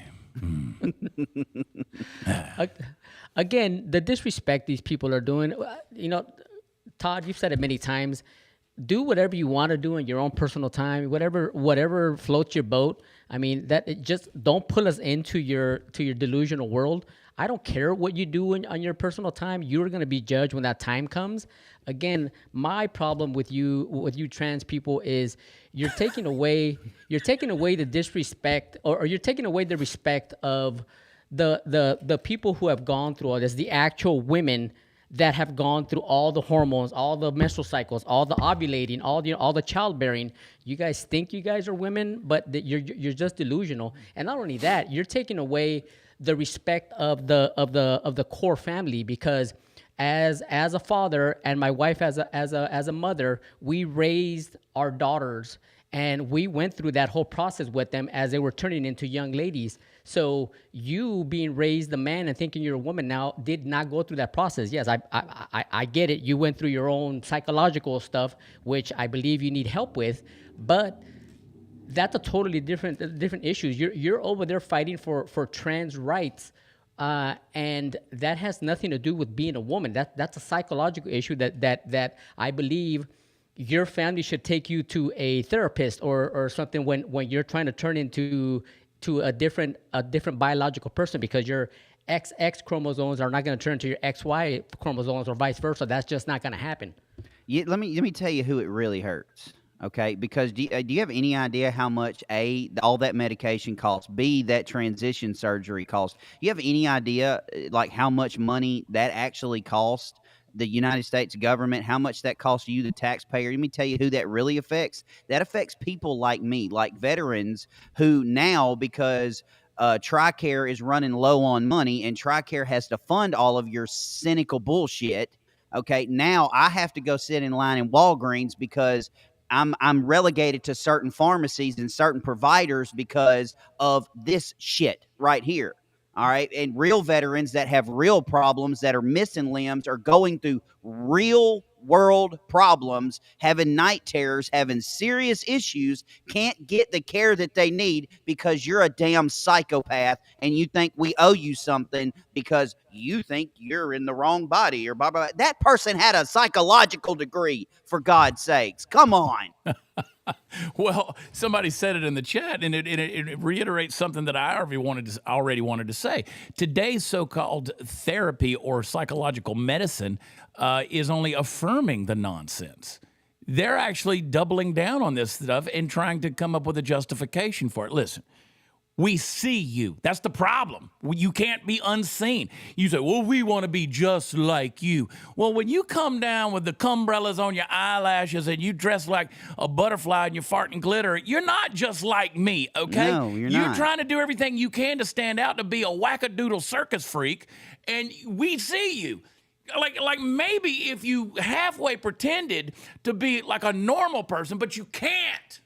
Again, the disrespect these people are doing, Todd, you've said it many times. Do whatever you want to do in your own personal time, whatever floats your boat. I mean, just don't pull us into your delusional world. I don't care what you do on your personal time. You're going to be judged when that time comes. Again, my problem with you trans people is you're taking away the disrespect, or you're taking away the respect of the people who have gone through all this, the actual women that have gone through all the hormones, all the menstrual cycles, all the ovulating, all the childbearing. You guys think you guys are women, but you're just delusional. And not only that, you're taking away the respect of the core family, because as a father and my wife as a mother, we raised our daughters and we went through that whole process with them as they were turning into young ladies. So you being raised a man and thinking you're a woman now did not go through that process. Yes, I get it. You went through your own psychological stuff, which I believe you need help with, but that's a totally different issue. You're over there fighting for trans rights, and that has nothing to do with being a woman. That's a psychological issue that I believe your family should take you to a therapist or something when you're trying to turn into a different biological person, because your XX chromosomes are not going to turn to your XY chromosomes or vice versa. That's just not going to happen. Yeah, let me tell you who it really hurts. Okay, because do you have any idea how much all that medication costs, B, that transition surgery costs? You have any idea like how much money that actually costs the United States government, how much that costs you, the taxpayer? Let me tell you who that really affects. That affects people like me, like veterans who now, because TRICARE is running low on money and TRICARE has to fund all of your cynical bullshit. Okay, now I have to go sit in line in Walgreens because I'm relegated to certain pharmacies and certain providers because of this shit right here. All right. And real veterans that have real problems, that are missing limbs, are going through real world problems, having night terrors, having serious issues, can't get the care that they need because you're a damn psychopath and you think we owe you something because you think you're in the wrong body or blah, blah, blah. That person had a psychological degree, for God's sakes. Come on. Well, somebody said it in the chat, and it reiterates something that I already wanted to say. Today's so-called therapy or psychological medicine is only affirming the nonsense. They're actually doubling down on this stuff and trying to come up with a justification for it. Listen, we see you. That's the problem. You can't be unseen. You say, well, we want to be just like you. Well, when you come down with the cumbrellas on your eyelashes and you dress like a butterfly and you fart and glitter, you're not just like me, okay? No, you're not. You're trying to do everything you can to stand out, to be a wackadoodle circus freak, and we see you. Like maybe if you halfway pretended to be like a normal person, but you can't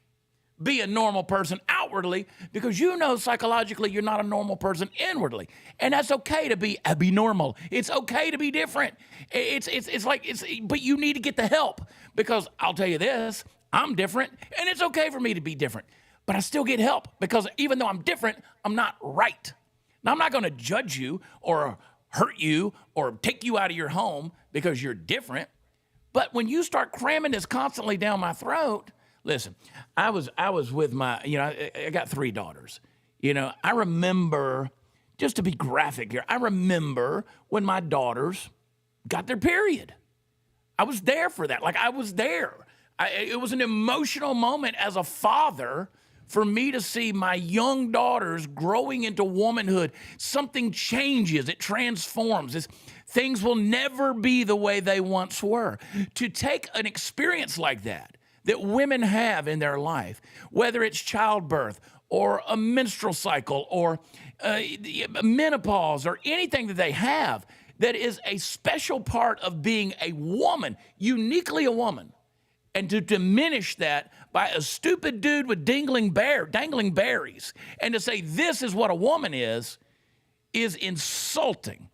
be a normal person outwardly because you know psychologically you're not a normal person inwardly, and that's okay to be abnormal. It's okay to be different. But you need to get the help, because I'll tell you this: I'm different, and it's okay for me to be different, but I still get help because even though I'm different, I'm not right. Now I'm not going to judge you or hurt you or take you out of your home because you're different, but when you start cramming this constantly down my throat. Listen, I was with my, I got 3 daughters. I remember, just to be graphic here, I remember when my daughters got their period. I was there for that. Like, I was there. It was an emotional moment as a father for me to see my young daughters growing into womanhood. Something changes. It transforms. Things will never be the way they once were. To take an experience like that women have in their life, whether it's childbirth or a menstrual cycle or menopause or anything that they have that is a special part of being a woman, uniquely a woman, and to diminish that by a stupid dude with dangling berries, and to say this is what a woman is insulting.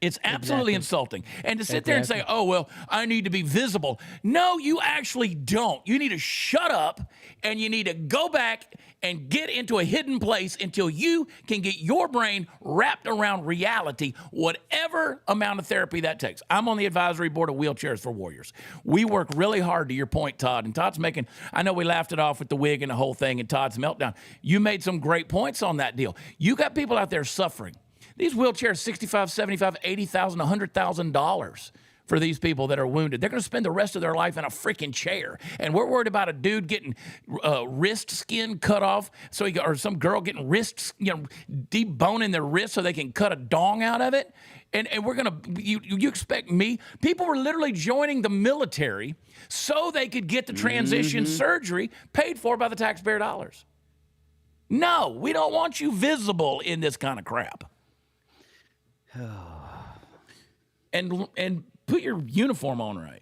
It's absolutely insulting. And to sit there and say, oh, well, I need to be visible. No, you actually don't. You need to shut up and you need to go back and get into a hidden place until you can get your brain wrapped around reality, whatever amount of therapy that takes. I'm on the advisory board of Wheelchairs for Warriors. We work really hard, to your point, Todd. And Todd's I know we laughed it off with the wig and the whole thing and Todd's meltdown. You made some great points on that deal. You got people out there suffering These wheelchairs, $65,000, $75,000, $80,000, $100,000 for these people that are wounded. They're going to spend the rest of their life in a freaking chair. And we're worried about a dude getting wrist skin cut off, or some girl getting deboning their wrist so they can cut a dong out of it. And we're going to, you expect me? People were literally joining the military so they could get the transition surgery paid for by the taxpayer dollars. No, we don't want you visible in this kind of crap. And put your uniform on right.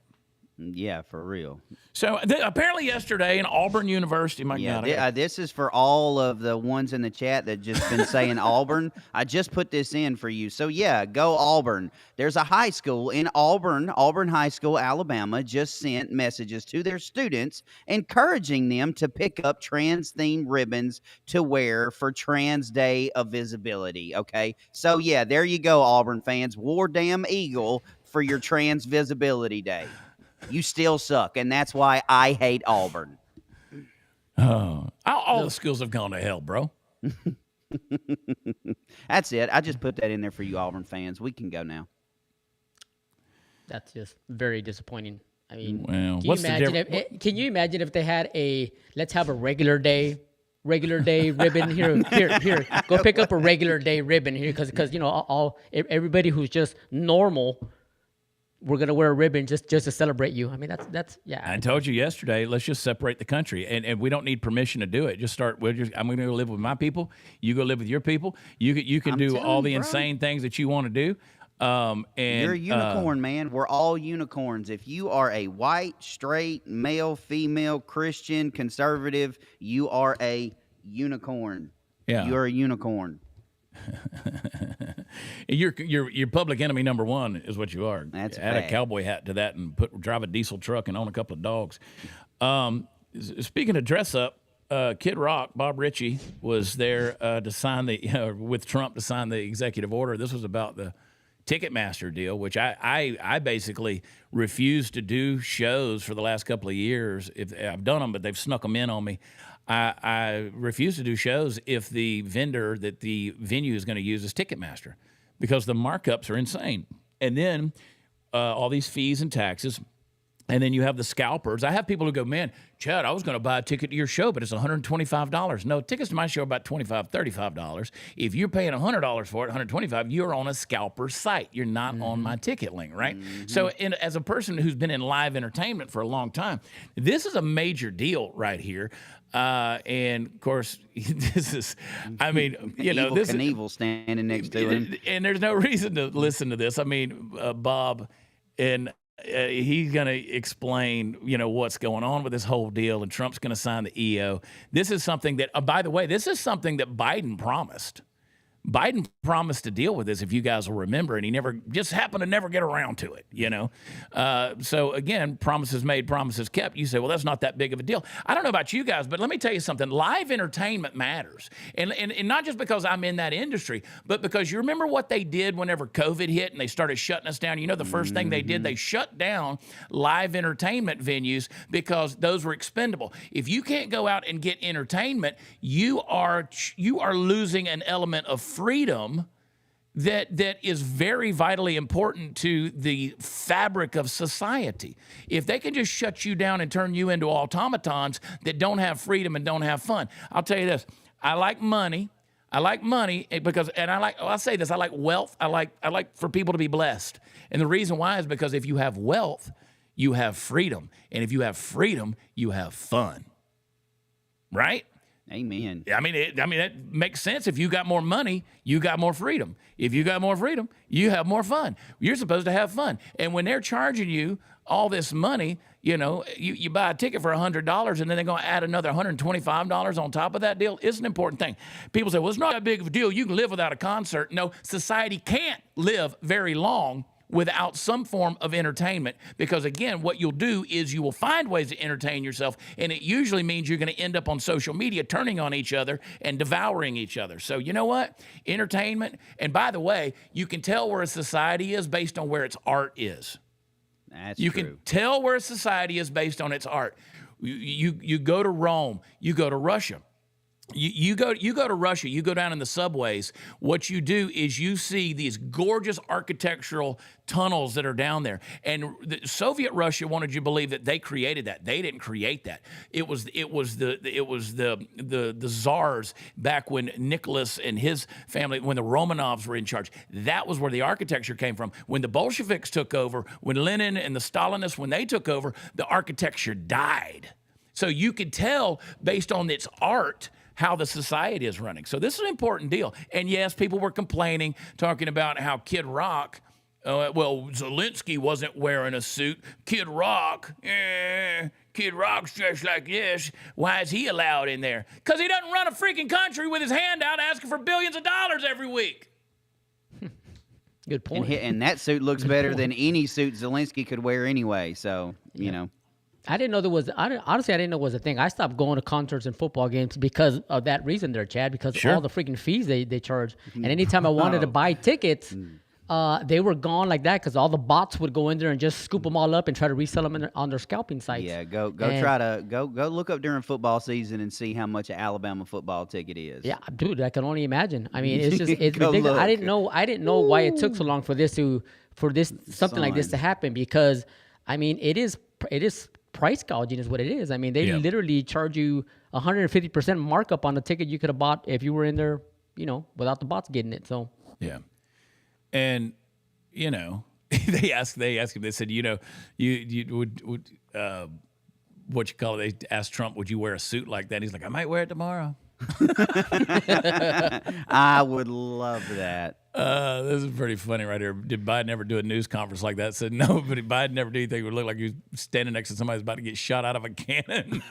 Yeah, for real. So apparently yesterday in Auburn University, this is for all of the ones in the chat that just been saying Auburn. I just put this in for you. So yeah, go Auburn. There's a high school in Auburn High School, Alabama, just sent messages to their students encouraging them to pick up trans-themed ribbons to wear for Trans Day of Visibility. Okay, so yeah, there you go, Auburn fans. War damn Eagle for your Trans Visibility Day. You still suck, and that's why I hate Auburn. All the schools have gone to hell, bro. That's it. I just put that in there for you Auburn fans. We can go now. That's just very disappointing. I mean, can you imagine if they had let's have a regular day ribbon here, go pick up a regular day ribbon here because everybody who's just normal, we're gonna wear a ribbon just to celebrate you. I mean, that's yeah. I told you yesterday. Let's just separate the country, and we don't need permission to do it. Just start. I'm gonna go live with my people. You go live with your people. You can do all the insane things that you want to do. And you're a unicorn, man. We're all unicorns. If you are a white, straight, male, female, Christian, conservative, you are a unicorn. Yeah, you're a unicorn. You're public enemy number one is what you are. That's add a cowboy hat to that and drive a diesel truck and own a couple of dogs. Speaking of dress up, Kid Rock, Bob Ritchie was there to sign with Trump to sign the executive order. This was about the Ticketmaster deal, which I basically refused to do shows for the last couple of years. I've done them, but they've snuck them in on me. I refuse to do shows if the vendor that the venue is going to use is Ticketmaster because the markups are insane. And then all these fees and taxes. And then you have the scalpers. I have people who go, man, Chad, I was going to buy a ticket to your show, but it's $125. No, tickets to my show are about $25, $35. If you're paying $100 for it, $125, you're on a scalper site. You're not on my ticket link, right? So as a person who's been in live entertainment for a long time, this is a major deal right here. And of course, this is, I mean, Evel this Knievel standing next to him. And there's no reason to listen to this. I mean, Bob, and he's going to explain, what's going on with this whole deal, and Trump's going to sign the EO. This is something that, by the way, this is something that Biden promised. Biden promised to deal with this, if you guys will remember, and he just happened to never get around to it, So, again, promises made, promises kept. You say, well, that's not that big of a deal. I don't know about you guys, but let me tell you something. Live entertainment matters. And not just because I'm in that industry, but because you remember what they did whenever COVID hit and they started shutting us down. The first thing they did, they shut down live entertainment venues because those were expendable. If you can't go out and get entertainment, you are losing an element of freedom that is very vitally important to the fabric of society. If they can just shut you down and turn you into automatons that don't have freedom and don't have fun. I'll tell you this, I like money because, and I'll say this, I like wealth. I like for people to be blessed. And the reason why is because if you have wealth, you have freedom. And if you have freedom, you have fun. Right? Amen. I mean, that makes sense. If you got more money, you got more freedom. If you got more freedom, you have more fun. You're supposed to have fun. And when they're charging you all this money, you buy a ticket for $100 and then they're going to add another $125 on top of that deal. It's an important thing. People say, well, it's not that big of a deal. You can live without a concert. No, society can't live very long without some form of entertainment, because again, what you'll do is you will find ways to entertain yourself, and it usually means you're going to end up on social media turning on each other and devouring each other. So you know what? Entertainment, and by the way, you can tell where a society is based on where its art is. That's you true. can tell where a society is based on its art. You go to Rome, you go to Russia. You go to Russia, you go down in the subways, what you do is you see these gorgeous architectural tunnels that are down there. And the Soviet Russia wanted you to believe that they created that. They didn't create that. It was the czars back when Nicholas and his family, when the Romanovs were in charge. That was where the architecture came from. When the Bolsheviks took over, when Lenin and the Stalinists, when they took over, the architecture died. So you could tell based on its art how the society is running. So this is an important deal. And yes, people were complaining, talking about how Kid Rock, Zelensky wasn't wearing a suit. Kid Rock's dressed like this. Why is he allowed in there? Because he doesn't run a freaking country with his hand out asking for billions of dollars every week. Good point. And that suit looks better than any suit Zelensky could wear anyway. So, you know. I didn't know there was. Honestly, I didn't know it was a thing. I stopped going to concerts and football games because of that reason, there, Chad. Because all the freaking fees they charge, and anytime I wanted to buy tickets, they were gone like that because all the bots would go in there and just scoop them all up and try to resell them on their scalping sites. Yeah, go look up during football season and see how much an Alabama football ticket is. Yeah, dude, I can only imagine. I mean, it's ridiculous. Look. I didn't know why it took so long for something like this to happen, because I mean, it is price gouging is what it is. I mean, they literally charge you 150% markup on the ticket you could have bought if you were in there, without the bots getting it. So yeah, and they asked him. They said, you would what you call it? They asked Trump, would you wear a suit like that? He's like, I might wear it tomorrow. I would love that. This is pretty funny right here. Did Biden ever do a news conference like that? Said no, but Biden never do anything. It would look like he was standing next to somebody who's about to get shot out of a cannon.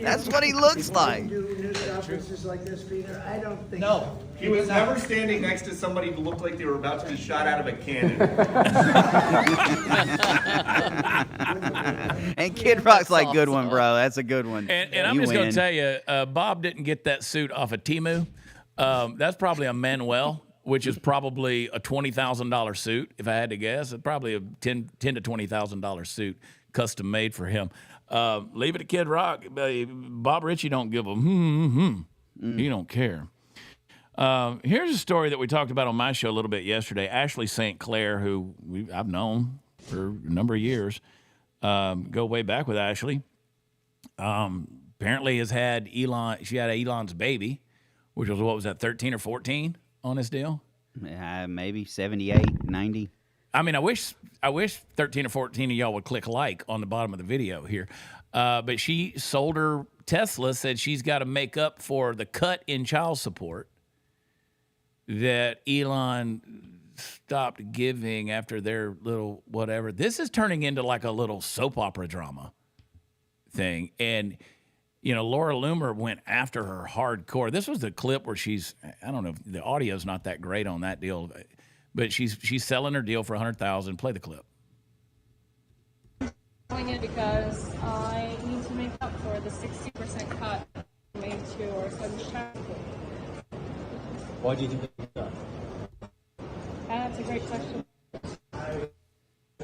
That's what he looks like. Do news conferences like this, Peter? I don't think No. so. He was never standing next to somebody who looked like they were about to be shot out of a cannon. And Kid Rock's like, good one, bro. That's a good one. And I'm just going to tell you, Bob didn't get that suit off of Temu. That's probably a Manuel, which is probably a $20,000 suit, if I had to guess. It's probably a $10,000 to $20,000 suit, custom made for him. Leave it to Kid Rock. Bob Ritchie don't give a He don't care. Here's a story that we talked about on my show a little bit yesterday. Ashley St. Clair, who I've known for a number of years, go way back with Ashley. Apparently has had Elon. She had Elon's baby, which was, what was that, 13 or 14 on this deal? Maybe 78, 90. I mean, I wish 13 or 14 of y'all would click like on the bottom of the video here. But she sold her Tesla, said she's got to make up for the cut in child support that Elon stopped giving after their little whatever. This is turning into like a little soap opera drama thing. And Laura Loomer went after her hardcore. This was the clip where I don't know, the audio's not that great on that deal, but she's selling her deal for $100,000. Play the clip. Doing it because I need to make up for the 60% cut made to our son's child support. Why do you think that? That's a great question.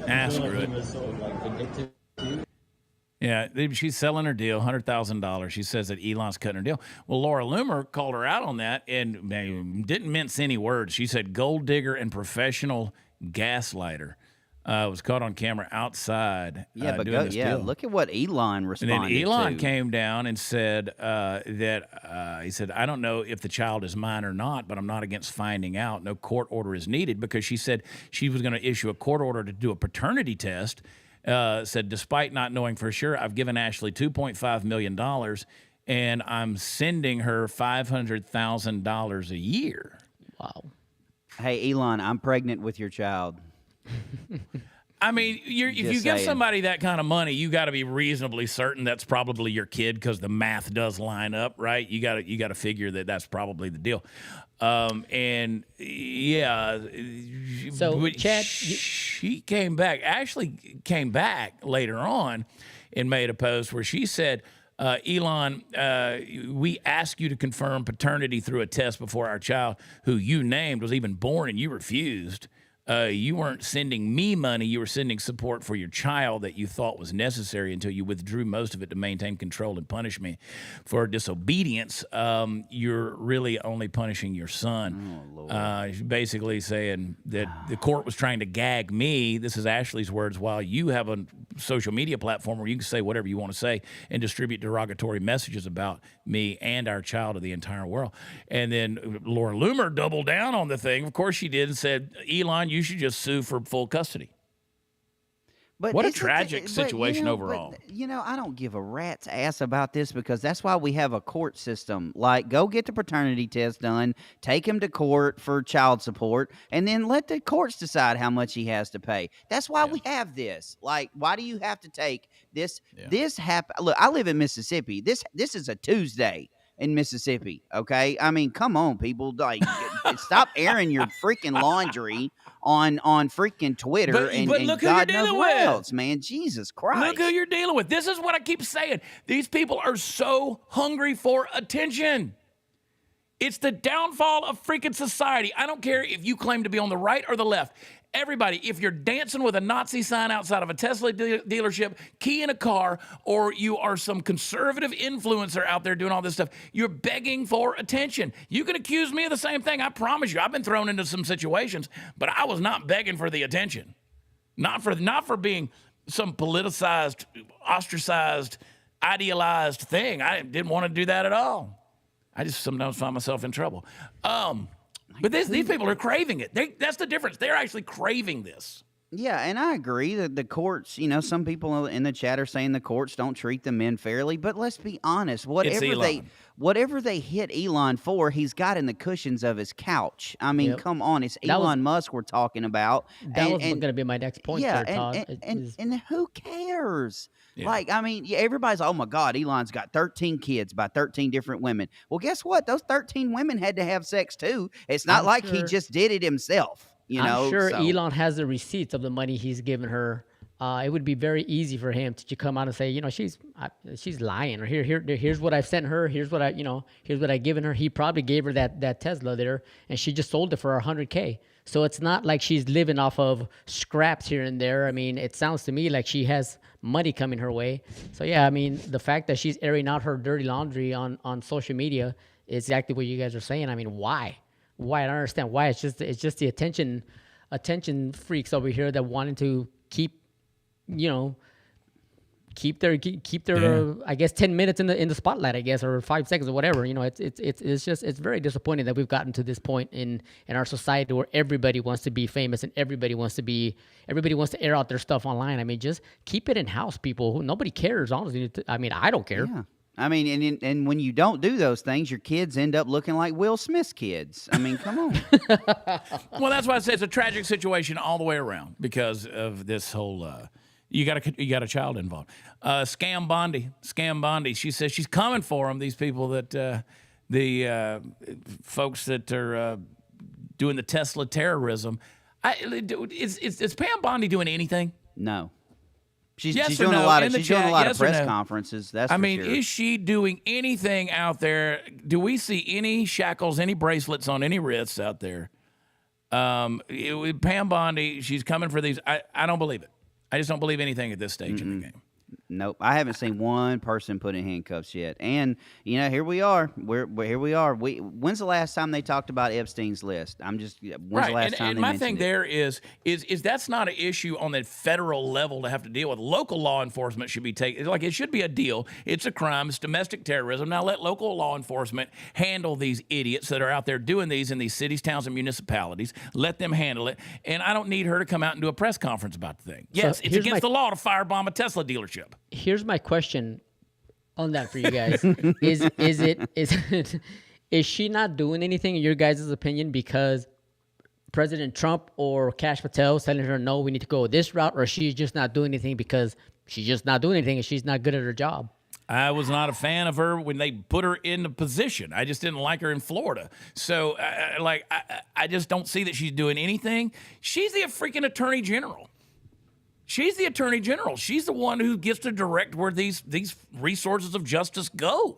Ask her it. Yeah, she's selling her deal, $100,000. She says that Elon's cutting her deal. Well, Laura Loomer called her out on that and didn't mince any words. She said gold digger and professional gaslighter. Was caught on camera outside. Doing this deal. Look at what Elon responded to. And then Elon came down and said that he said, I don't know if the child is mine or not, but I'm not against finding out. No court order is needed, because she said she was going to issue a court order to do a paternity test. Said, despite not knowing for sure, I've given Ashley $2.5 million, and I'm sending her $500,000 a year. Wow. Hey, Elon, I'm pregnant with your child. I mean, if you give somebody that kind of money, you got to be reasonably certain that's probably your kid, because the math does line up, right? You got to figure that that's probably the deal. And yeah, so Chad, she came back. Ashley came back later on and made a post where she said, Elon, we asked you to confirm paternity through a test before our child, who you named, was even born, and you refused. You weren't sending me money. You were sending support for your child that you thought was necessary until you withdrew most of it to maintain control and punish me for disobedience. You're really only punishing your son. Oh, Lord. Basically saying that the court was trying to gag me. This is Ashley's words. While you have a social media platform where you can say whatever you want to say and distribute derogatory messages about me and our child to the entire world. And then Laura Loomer doubled down on the thing. Of course she did, and said, Elon, you should just sue for full custody. But What a it's tragic situation but, overall. I don't give a rat's ass about this because that's why we have a court system. Like, go get the paternity test done, take him to court for child support, and then let the courts decide how much he has to pay. That's why we have this. Like, why do you have to take this? This happen. Look, I live in Mississippi. This is a Tuesday in Mississippi. Okay, I mean, come on, people. Like, stop airing your freaking laundry on freaking Twitter But and look who God you're knows dealing what with. else, man. Jesus Christ. Look who you're dealing with. This is what I keep saying. These people are so hungry for attention. It's the downfall of freaking society. I don't care if you claim to be on the right or the left. Everybody, if you're dancing with a Nazi sign outside of a Tesla dealership, key in a car, or you are some conservative influencer out there doing all this stuff, you're begging for attention. You can accuse me of the same thing. I promise you, I've been thrown into some situations, but I was not begging for the attention. Not for being some politicized, ostracized, idealized thing. I didn't want to do that at all. I just sometimes find myself in trouble. But these people are craving it. That's the difference. They're actually craving this. Yeah, and I agree that the courts, some people in the chat are saying the courts don't treat the men fairly, but let's be honest, whatever they hit Elon for, he's got in the cushions of his couch. I mean, come on, it's Elon Musk we're talking about. That was going to be my next point. Yeah, there, Todd. and who cares? Yeah. Like, I mean, everybody's, oh my God, Elon's got 13 kids by 13 different women. Well, guess what? Those 13 women had to have sex too. It's not like he just did it himself. I'm sure Elon has the receipts of the money he's given her. It would be very easy for him to come out and say, she's lying, or here's what I've sent her. Here's what I've given her. He probably gave her that Tesla there, and she just sold it for $100K. So it's not like she's living off of scraps here and there. I mean, it sounds to me like she has money coming her way. So yeah, I mean, the fact that she's airing out her dirty laundry on social media is exactly what you guys are saying. I mean, why? I don't understand why. It's just the attention freaks over here that wanting to keep their I guess 10 minutes in the spotlight, I guess, or 5 seconds or whatever. It's very disappointing that we've gotten to this point in our society where everybody wants to be famous and everybody wants to air out their stuff online. I mean, just keep it in house, people. Nobody cares, honestly. I mean, I don't care. Yeah. I mean, and when you don't do those things, your kids end up looking like Will Smith's kids. I mean, come on. Well, that's why I say it's a tragic situation all the way around because of this whole. You got a child involved. Scam Bondi. She says she's coming for them. These people that the folks that are doing the Tesla terrorism. Is Pam Bondi doing anything? No. She's Yes or doing no? a lot In of the she's doing a chat, lot yes of or press no? conferences. That's I for mean, sure. is she doing anything out there? Do we see any shackles, any bracelets on any wrists out there? Pam Bondi, she's coming for these. I don't believe it. I just don't believe anything at this stage in the game. Nope, I haven't seen one person put in handcuffs yet. And here we are. Here we are. When's the last time they talked about Epstein's list? When's the last time and they my mentioned thing it? there is that's not an issue on the federal level to have to deal with. Local law enforcement should be taking, like, it should be a deal. It's a crime. It's domestic terrorism. Now let local law enforcement handle these idiots that are out there doing these in these cities, towns, and municipalities. Let them handle it. And I don't need her to come out and do a press conference about the thing. Yes, it's against the law to firebomb a Tesla dealership. Here's my question on that for you guys. Is she not doing anything in your guys' opinion because President Trump or Kash Patel is telling her, no, we need to go this route, or she's just not doing anything because she's just not doing anything and she's not good at her job? I was not a fan of her when they put her in the position. I just didn't like her in Florida. So, I just don't see that she's doing anything. She's the freaking attorney general. She's the attorney general. She's the one who gets to direct where these resources of justice go.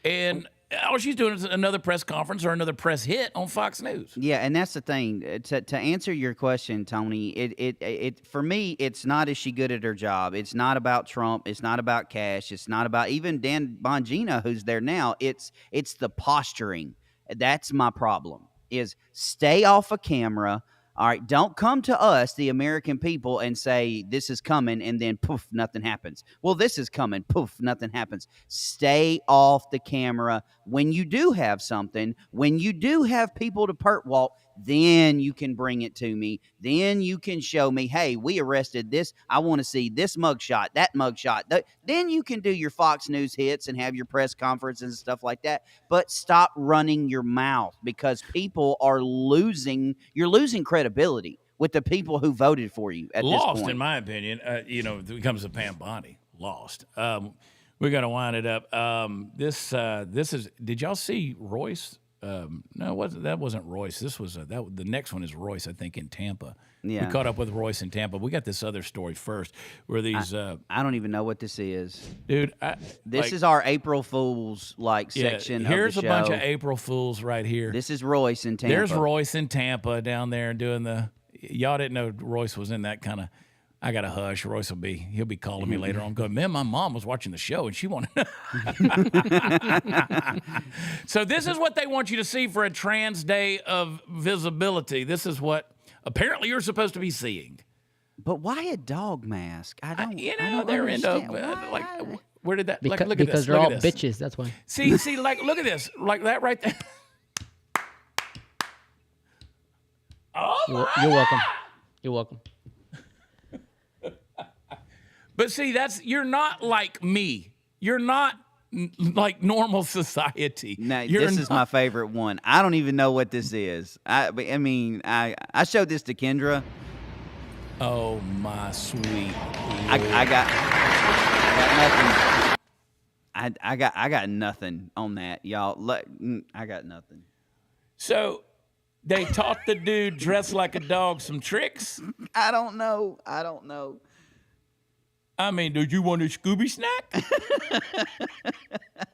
And all she's doing is another press conference or another press hit on Fox News. Yeah, and that's the thing. To answer your question, Tony, it for me, it's not is she good at her job. It's not about Trump. It's not about cash. It's not about even Dan Bongino, who's there now. It's the posturing. That's my problem. Is stay off of camera. All right, don't come to us, the American people, and say this is coming, and then poof, nothing happens. Well, this is coming, poof, nothing happens. Stay off the camera. When you do have something, when you do have people to perp walk, then you can bring it to me. Then you can show me, hey, we arrested this. I want to see this mugshot, that mugshot. Then you can do your Fox News hits and have your press conferences and stuff like that. But stop running your mouth, because people are losing. You're losing credibility with the people who voted for you at this point. Lost, in my opinion. When it comes to Pam Bondi, lost. We got to wind it up. This is. Did y'all see Royce? No, that wasn't Royce. This was the next one is Royce, I think, in Tampa. Yeah. We caught up with Royce in Tampa. We got this other story first, where these. I don't even know what this is, dude. This is our April Fools section. Here's of the a bunch show. of April Fools right here. This is Royce in Tampa. There's Royce in Tampa down there doing the. Y'all didn't know Royce was in that kind of. I got to hush. Royce he'll be calling me later on. Going, man, my mom was watching the show and she wanted. So this is what they want you to see for a Trans Day of Visibility. This is what apparently you're supposed to be seeing. But why a dog mask? I don't. I don't they're understand. into where did that? Because, look at this. because they're Look all at this. bitches. That's why. See, look at this, like that right there. Oh, You're welcome. You're welcome. But see, you're not like me. You're not like normal society. No, this is my favorite one. I don't even know what this is. I showed this to Kendra. Oh my sweet. I got nothing. I got nothing on that, y'all. I got nothing. So they taught the dude dressed like a dog some tricks. I don't know. I mean, do you want a Scooby snack?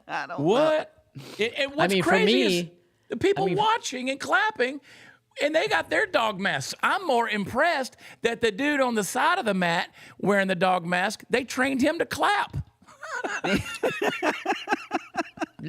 I don't what? And what's crazy for me, is the people watching and clapping, and they got their dog masks. I'm more impressed that the dude on the side of the mat wearing the dog mask, they trained him to clap.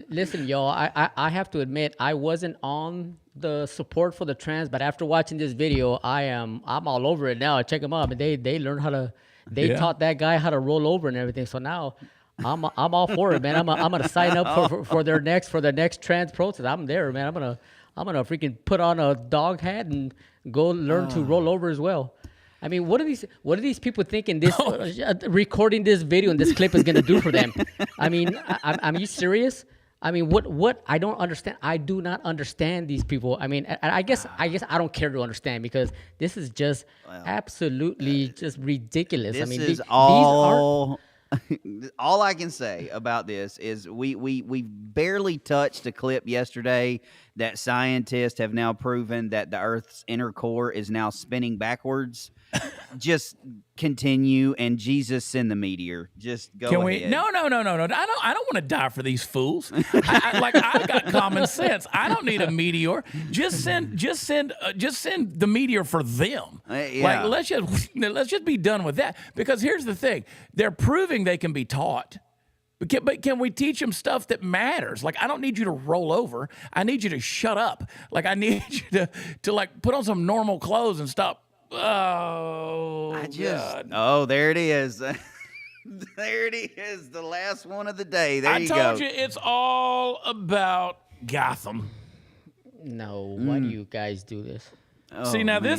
Listen, y'all, I have to admit, I wasn't on the support for the trans, but after watching this video, I'm all over it now. Check them out, and they learned how to. They taught that guy how to roll over and everything. So now I'm all for it, man. I'm gonna sign up for their next trans protest. I'm there, man. I'm gonna freaking put on a dog hat and go learn to roll over as well. I mean, what are these people thinking this recording this video and this clip is gonna do for them? I mean, are you serious? I mean, what I don't understand. I do not understand these people. I mean, I guess I don't care to understand, because this is just absolutely just ridiculous. This I mean, is these all I can say about this is we barely touched a clip yesterday that scientists have now proven that the Earth's inner core is now spinning backwards. Just continue, and Jesus send the meteor. Just go ahead. No. I don't want to die for these fools. I got common sense. I don't need a meteor. Just send the meteor for them. Yeah. Like let's just be done with that. Because here's the thing: they're proving they can be taught. But can we teach them stuff that matters? Like, I don't need you to roll over. I need you to shut up. Like, I need you to like put on some normal clothes and stop. Oh, God. Oh, there it is. There it is. The last one of the day. There you go. I told you it's all about Gotham. No, why do you guys do this? Oh, See, now man.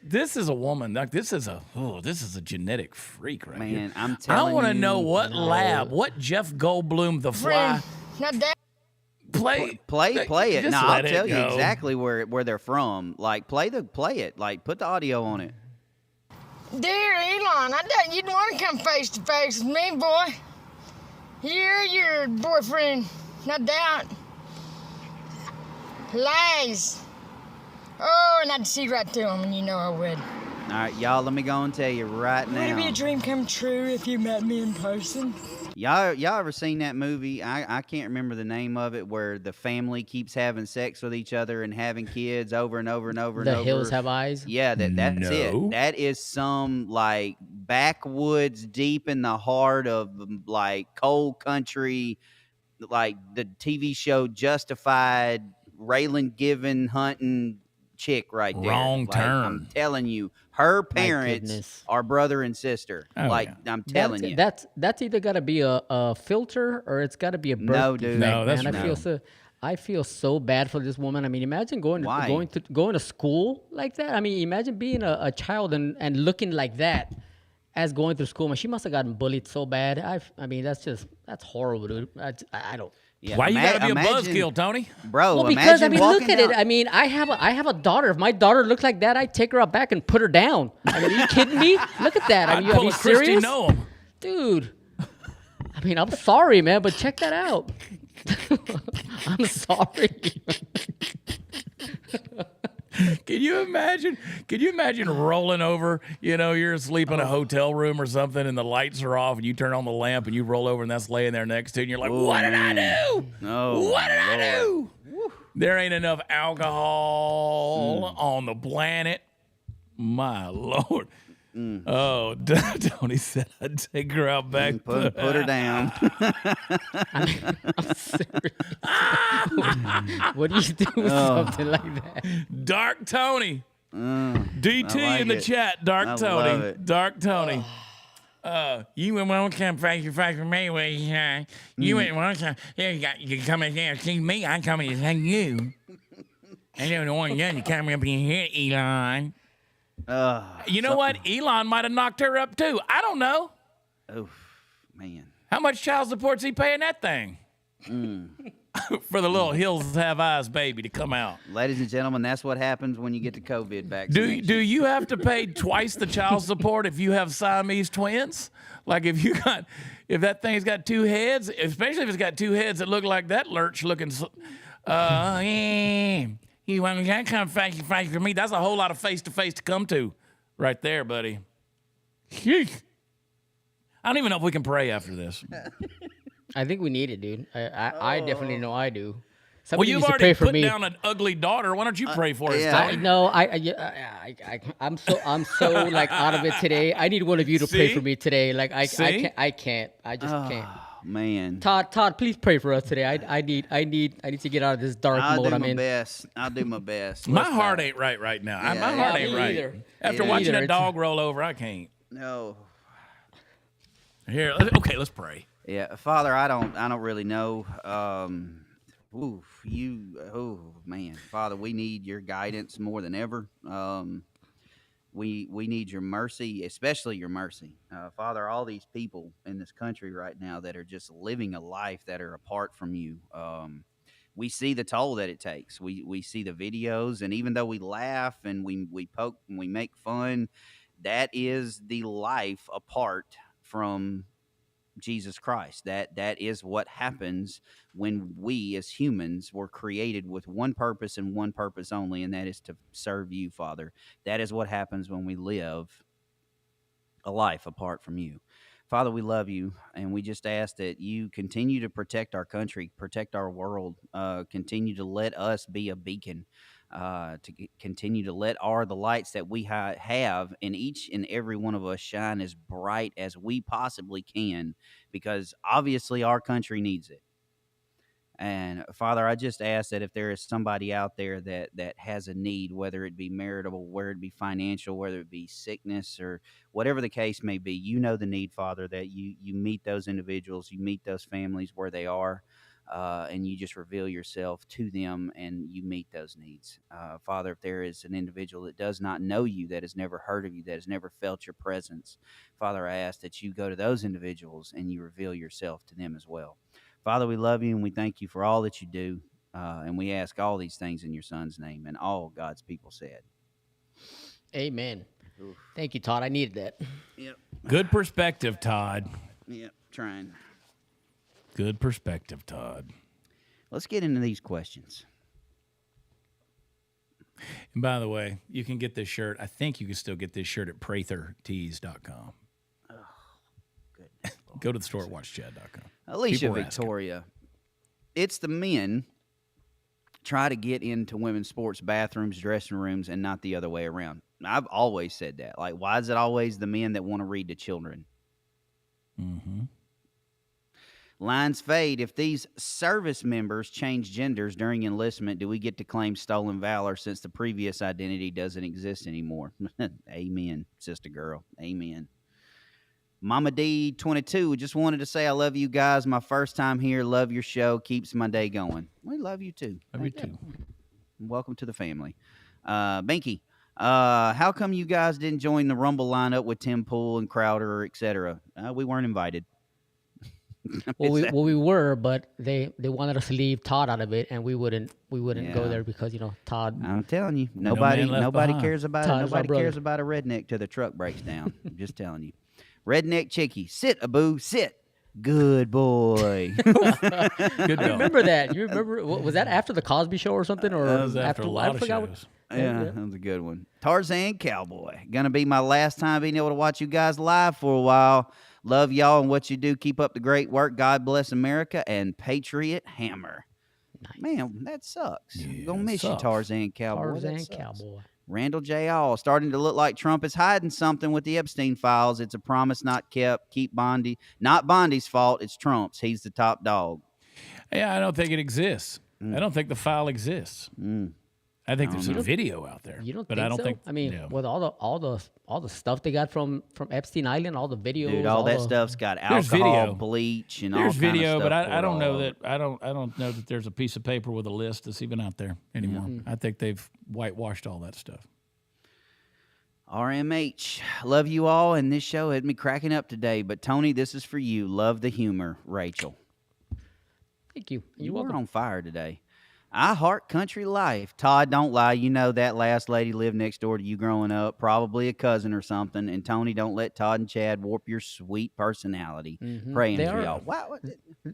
this is a woman. Like, this is a genetic freak right here. Man, I'm telling you. I want to know what lab, what Jeff Goldblum, the Fly. Not that. Play it. Just No, I'll let it tell you go. exactly where they're from. Like, play it. Like, put the audio on it. Dear Elon, I doubt you'd want to come face to face with me, boy. You're your boyfriend, no doubt. Lies. Oh, and I'd see right through him, and you know I would. All right, y'all, let me go and tell you right Would it be now. a dream come true if you met me in person? Y'all ever seen that movie? I can't remember the name of it, where the family keeps having sex with each other and having kids over and over and over and The over. Hills Have Eyes. Yeah, that's No. it. That is some like backwoods, deep in the heart of like coal country, like the TV show Justified, Raylan Given hunting chick right there. Wrong Like, I'm turn. telling you, her My parents goodness. are brother and sister. Oh, like yeah. I'm telling you. That's either got to be a filter or it's got to be a birth No, dude. defect, No, that's man. real. I feel so bad for this woman. I mean, imagine going Why? to school like that. I mean, imagine being a child and looking like that as going through school. Man, she must have gotten bullied so bad. I mean, that's horrible, dude. I don't. Yeah, Why you gotta be a imagine- buzzkill, Tony? Bro, Well, because I imagine mean, look walking at it. out- I mean, I have a daughter. If my daughter looked like that, I'd take her out back and put her down. I mean, are you kidding me? Look at that. I mean, I'd are pull you a Christy serious, Noam. dude? I mean, I'm sorry, man, but check that out. I'm sorry. Can you imagine? Can you imagine rolling over? You know, you're asleep in a hotel room or something, and the lights are off, and you turn on the lamp, and you roll over, and that's laying there next to you, and you're like, "What did I do? Oh, What did I Lord. do? There ain't enough alcohol on the planet." My Lord. Oh, Tony said I'd take her out back. Put her down. I'm serious. What do you do with something like that? Dark Tony. DT I like in the it. chat. Dark I Tony. love it. Dark Tony. You won't come face to face with me, will you? Huh? You won't come. You come in here and see me. I come in and see you. I don't want you to come up in here, Elon. You know what? Elon might have knocked her up too. I don't know. Oh, man. How much child support's he paying that thing? For the little Hills Have Eyes baby to come out. Ladies and gentlemen, that's what happens when you get the COVID Do vaccination. you have to pay twice the child support if you have Siamese twins? Like if that thing's got two heads, especially if it's got two heads that look like that lurch looking. Yeah. You want to come face to face with me? That's a whole lot of face to face to come to, right there, buddy. Sheesh. I don't even know if we can pray after this. I think we need it, dude. I definitely know I do. Well, Somebody you've needs to already pray for put me. down an ugly daughter. Why don't you pray for us, yeah. Tony? No, I'm so like out of it today. I need one of you to pray See? for me today. Like I See? can't. I just can't. Oh, man. Todd, please pray for us today. I need to get out of this dark I'll mode do I'm my in. best. I'll do my best. My Let's heart not- ain't right now. Yeah, My heart yeah, ain't me right. either. After Yeah. watching Either. a dog roll over, I can't. No. Here, okay, let's pray. Yeah, Father, I don't really know. Man, Father, we need your guidance more than ever. We need your mercy, especially your mercy, Father. All these people in this country right now that are just living a life that are apart from you. We see the toll that it takes. We see the videos, and even though we laugh and we poke and we make fun, that is the life apart from Jesus Christ. That is what happens when we as humans were created with one purpose and one purpose only, and that is to serve you, Father. That is what happens when we live a life apart from you. Father, we love you, and we just ask that you continue to protect our country, protect our world, continue to let us be a beacon, continue to let the lights that we have in each and every one of us shine as bright as we possibly can, because obviously our country needs it. And Father, I just ask that if there is somebody out there that has a need, whether it be marital, whether it be financial, whether it be sickness, or whatever the case may be, you know the need, Father, that you meet those individuals, you meet those families where they are, and you just reveal yourself to them and you meet those needs. Father, if there is an individual that does not know you, that has never heard of you, that has never felt your presence, Father, I ask that you go to those individuals and you reveal yourself to them as well. Father, we love you and we thank you for all that you do, and we ask all these things in your Son's name, and all God's people said. Amen. Thank you, Todd. I needed that. Yep. Good perspective, Todd. Yep. Trying. Good perspective, Todd. Let's get into these questions. And by the way, you can get this shirt. I think you can still get this shirt at prathertees.com. Oh, goodness. Go to the store at watchchad.com. Alicia People are asking. Victoria, it's the men try to get into women's sports bathrooms, dressing rooms, and not the other way around. I've always said that. Like, why is it always the men that want to read to children? Mm-hmm. Lines fade. If these service members change genders during enlistment, do we get to claim stolen valor since the previous identity doesn't exist anymore? Amen, sister girl. Amen. Mama D 22 just wanted to say I love you guys. My first time here. Love your show. Keeps my day going. We love you too. Love you too. Welcome to the family. Binky, how come you guys didn't join the Rumble lineup with Tim Pool and Crowder, etc.? We weren't invited. Well, we were, but they wanted us to leave Todd out of it, and we wouldn't go there because Todd. I'm telling you, nobody behind. cares about Todd it. is my Nobody brother. cares about a redneck till the truck breaks down. I'm just telling you. Redneck Chickie, sit, Abu, sit. Good boy. Good I dog. remember that. You remember? Was that after the Cosby Show or something? Or That was after a lot I of forgot shows. Yeah, that was a good one. Tarzan Cowboy. Gonna be my last time being able to watch you guys live for a while. Love y'all and what you do. Keep up the great work. God bless America and Patriot Hammer. Nice. Man, that sucks. Yeah, Gonna miss you, sucks. Tarzan Cowboy. That Tarzan sucks. Cowboy. Randall J. All starting to look like Trump is hiding something with the Epstein files. It's a promise not kept. Keep Bondi. Not Bondi's fault. It's Trump's. He's the top dog. Yeah, I don't think it exists. I don't think the file exists. I think there's a video out there. You don't but think I don't so? think. I mean, yeah. with all the stuff they got from Epstein Island, all the videos, Dude, all that stuff's got There's alcohol, video. bleach, and all There's kind video, of but stuff I don't poured know all that over. I don't know that there's a piece of paper with a list that's even out there anymore. I think they've whitewashed all that stuff. RMH, love you all, and this show had me cracking up today. But Tony, this is for you. Love the humor, Rachel. Thank you. You You're were welcome. on fire today. I heart country life. Todd, don't lie. You know that last lady lived next door to you growing up, probably a cousin or something. And Tony, don't let Todd and Chad warp your sweet personality. Praying They for are- y'all. Wow.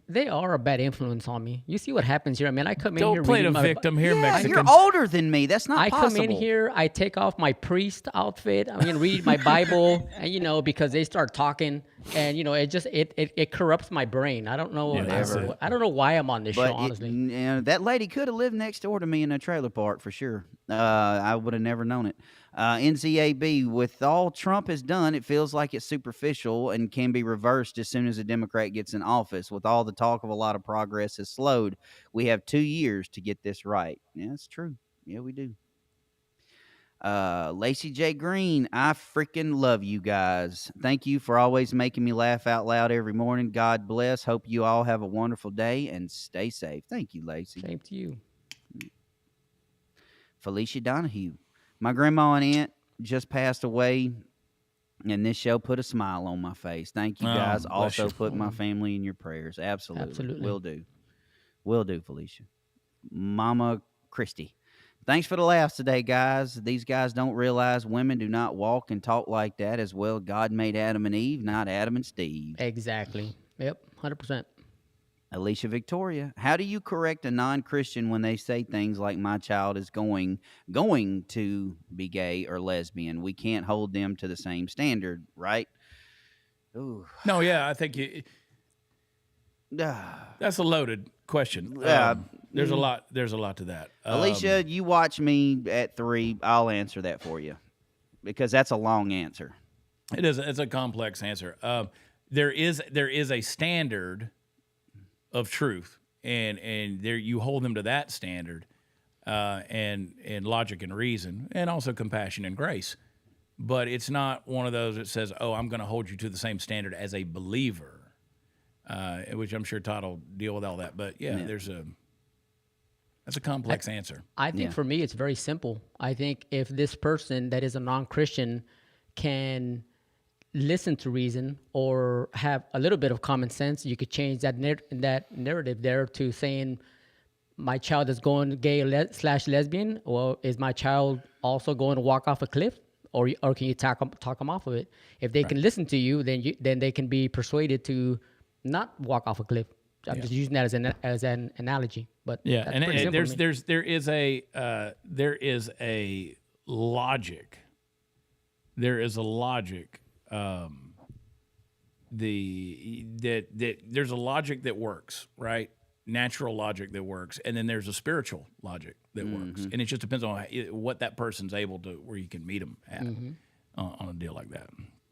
They are a bad influence on me. You see what happens here. I mean, I come in Don't here. play the reading my- victim here, Yeah, Mexican. you're older than me. That's not I possible. come in here, I take off my priest outfit, I mean, read my Bible, and because they start talking, and it just it corrupts my brain. I don't know. Yeah, that's it. I don't know why I'm on this But show, honestly. that lady could have lived next door to me in a trailer park for sure. I would have never known it. NCAB, with all Trump has done, it feels like it's superficial and can be reversed as soon as a Democrat gets in office. With all the talk of a lot of progress has slowed, we have 2 years to get this right. Yeah, that's true. Yeah, we do. Lacey J. Green, I freaking love you guys. Thank you for always making me laugh out loud every morning. God bless. Hope you all have a wonderful day and stay safe. Thank you, Lacey. Same to you. Felicia Donahue. My grandma and aunt just passed away, and this show put a smile on my face. Thank you Oh, guys. bless Also you. put my family in your prayers. Absolutely. Absolutely. Will do. Will do, Felicia. Mama Christie. Thanks for the laughs today, guys. These guys don't realize women do not walk and talk like that as well. God made Adam and Eve, not Adam and Steve. Exactly. Yep. 100%. Alicia Victoria, how do you correct a non-Christian when they say things like my child is going to be gay or lesbian? We can't hold them to the same standard, right? Ooh. No, yeah, I think that's a loaded question. There's a lot. There's a lot to that. Alicia, you watch me at 3. I'll answer that for you because that's a long answer. It is. It's a complex answer. There is a standard of truth, and there you hold them to that standard, and logic and reason, and also compassion and grace. But it's not one of those that says, "Oh, I'm going to hold you to the same standard as a believer," which I'm sure Todd will deal with all that. But yeah. That's a complex answer. I think for me, it's very simple. I think if this person that is a non-Christian can listen to reason or have a little bit of common sense, you could change that narrative there to saying, my child is going gay slash lesbian. Well, is my child also going to walk off a cliff? Or can you talk them off of it? If they can listen to you, then they can be persuaded to not walk off a cliff. I'm just using that as an analogy, but Yeah, that's and pretty simple to me. there is a logic. There is a logic that there's a logic that works, right? Natural logic that works, and then there's a spiritual logic that works, and it just depends on what that person's able to, where you can meet them at on a deal like that.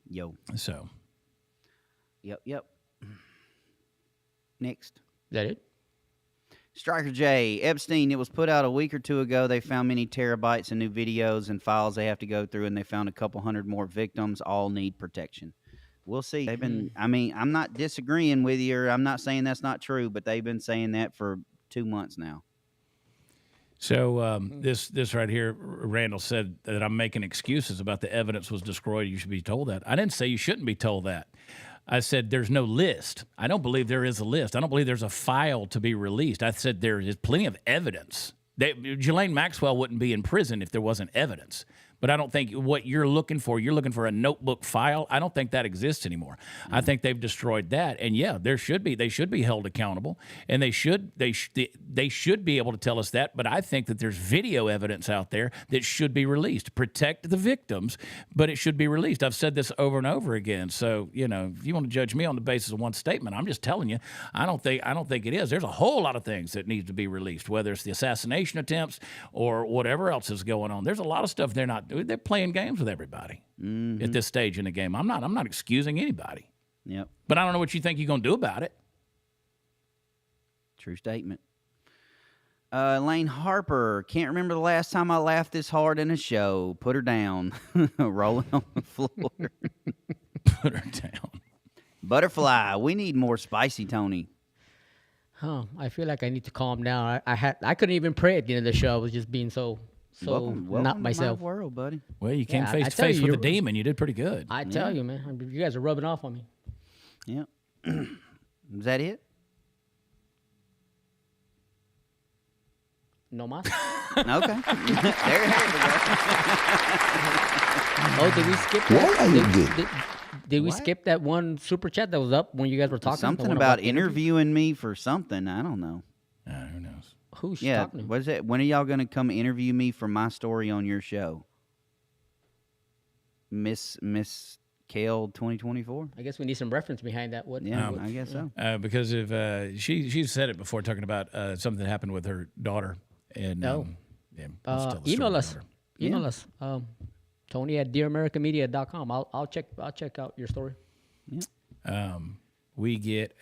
Yo. So. Yep. Next. That it? Striker J. Epstein, it was put out a week or two ago. They found many terabytes of new videos and files they have to go through, and they found a couple hundred more victims. All need protection. We'll see. They've been, I mean, I'm not disagreeing with you, or I'm not saying that's not true, but they've been saying that for 2 months now. So this right here, Randall said that I'm making excuses about the evidence was destroyed. You should be told that. I didn't say you shouldn't be told that. I said there's no list. I don't believe there is a list. I don't believe there's a file to be released. I said there is plenty of evidence. Ghislaine Maxwell wouldn't be in prison if there wasn't evidence. But I don't think what you're looking for a notebook file. I don't think that exists anymore. I think they've destroyed that. And yeah, they should be held accountable, and they should be able to tell us that. But I think that there's video evidence out there that should be released. Protect the victims, but it should be released. I've said this over and over again. So, if you want to judge me on the basis of one statement, I'm just telling you, I don't think it is. There's a whole lot of things that need to be released, whether it's the assassination attempts or whatever else is going on. There's a lot of stuff they're not. They're playing games with everybody at this stage in the game. I'm not excusing anybody. Yep. But I don't know what you think you're going to do about it. True statement. Lane Harper, can't remember the last time I laughed this hard in a show. Put her down. Rolling on the floor. Put her down. Butterfly, we need more spicy, Tony. I feel like I need to calm down. I couldn't even pray at the end of the show. I was just being so welcome not myself. To my world, buddy. Well, you came face to face with the demon. You did pretty good. I tell you, man. You guys are rubbing off on me. Yeah. Is that it? No más. Okay. There it is. Did we skip that? Did we skip that one super chat that was up when you guys were talking? Something about interviewing me for something. I don't know. Who knows? Who's talking? What is it? When are y'all going to come interview me for my story on your show? Miss Kale 2024? I guess we need some reference behind that. What? Yeah, I guess so. Because of she said it before, talking about something that happened with her daughter. And email us. Email us. Tony at dearamericamedia.com. I'll check out your story. Yeah. We get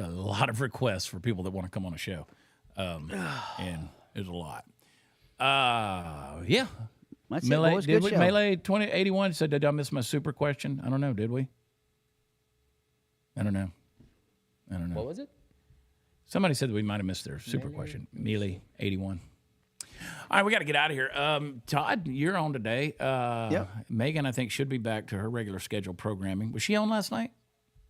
a lot of requests for people that want to come on a show, and there's a lot. Yeah. Melee, did we? Melee 2081 said, "Did I miss my super question?" I don't know. Did we? I don't know. What was it? Somebody said that we might have missed their super question. Melee 81. All right, we got to get out of here. Todd, you're on today. Megan, I think, should be back to her regular scheduled programming. Was she on last night?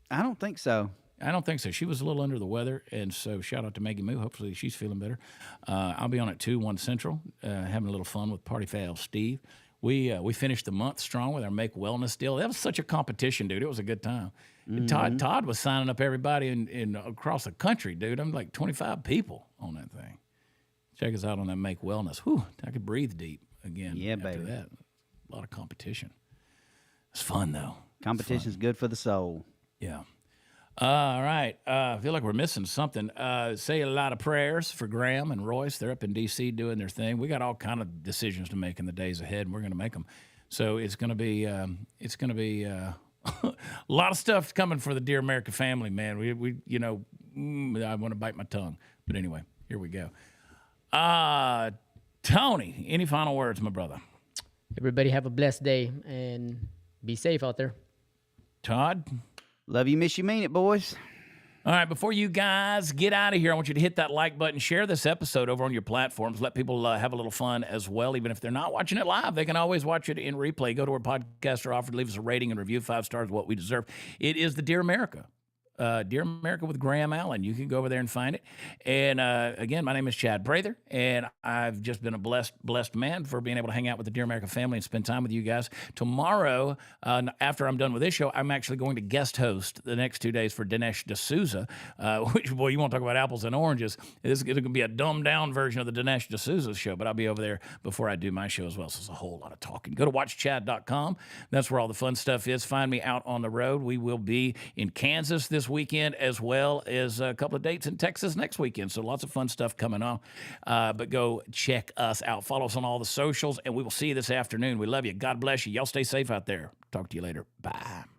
I don't think so. I don't think so. She was a little under the weather, and so shout out to Maggie Moo. Hopefully she's feeling better. I'll be on at 2, 1 Central, having a little fun with Party Foul Steve. We finished the month strong with our Make Wellness deal. That was such a competition, dude. It was a good time. Mm-hmm. Todd was signing up everybody in across the country, dude. I'm like 25 people on that thing. Check us out on that Make Wellness. Whew, I could breathe deep again. Yeah, after baby. That. A lot of competition. It's fun, though. Competition's good for the soul. Yeah. All right. I feel like we're missing something. Say a lot of prayers for Graham and Royce. They're up in D.C. doing their thing. We got all kind of decisions to make in the days ahead, and we're going to make them. So it's going to be a lot of stuff coming for the Dear America family, man. I want to bite my tongue. But anyway, here we go. Tony, any final words, my brother? Everybody have a blessed day and be safe out there. Todd? Love you, miss you, mean it, boys. All right, before you guys get out of here, I want you to hit that like button, share this episode over on your platforms, let people have a little fun as well. Even if they're not watching it live, they can always watch it in replay. Go to our podcaster offered, leave us a rating and review, 5 stars, what we deserve. It is the Dear America Dear America with Graham Allen. You can go over there and find it. And again, my name is Chad Prather, and I've just been a blessed man for being able to hang out with the Dear America family and spend time with you guys. Tomorrow, after I'm done with this show, I'm actually going to guest host the next 2 days for Dinesh D'Souza, which, boy, you want to talk about apples and oranges. This is going to be a dumbed-down version of the Dinesh D'Souza show, but I'll be over there before I do my show as well, so it's a whole lot of talking. Go to watchchad.com. That's where all the fun stuff is. Find me out on the road. We will be in Kansas this weekend, as well as a couple of dates in Texas next weekend. So lots of fun stuff coming on. But go check us out. Follow us on all the socials, and we will see you this afternoon. We love you. God bless you. Y'all stay safe out there. Talk to you later. Bye.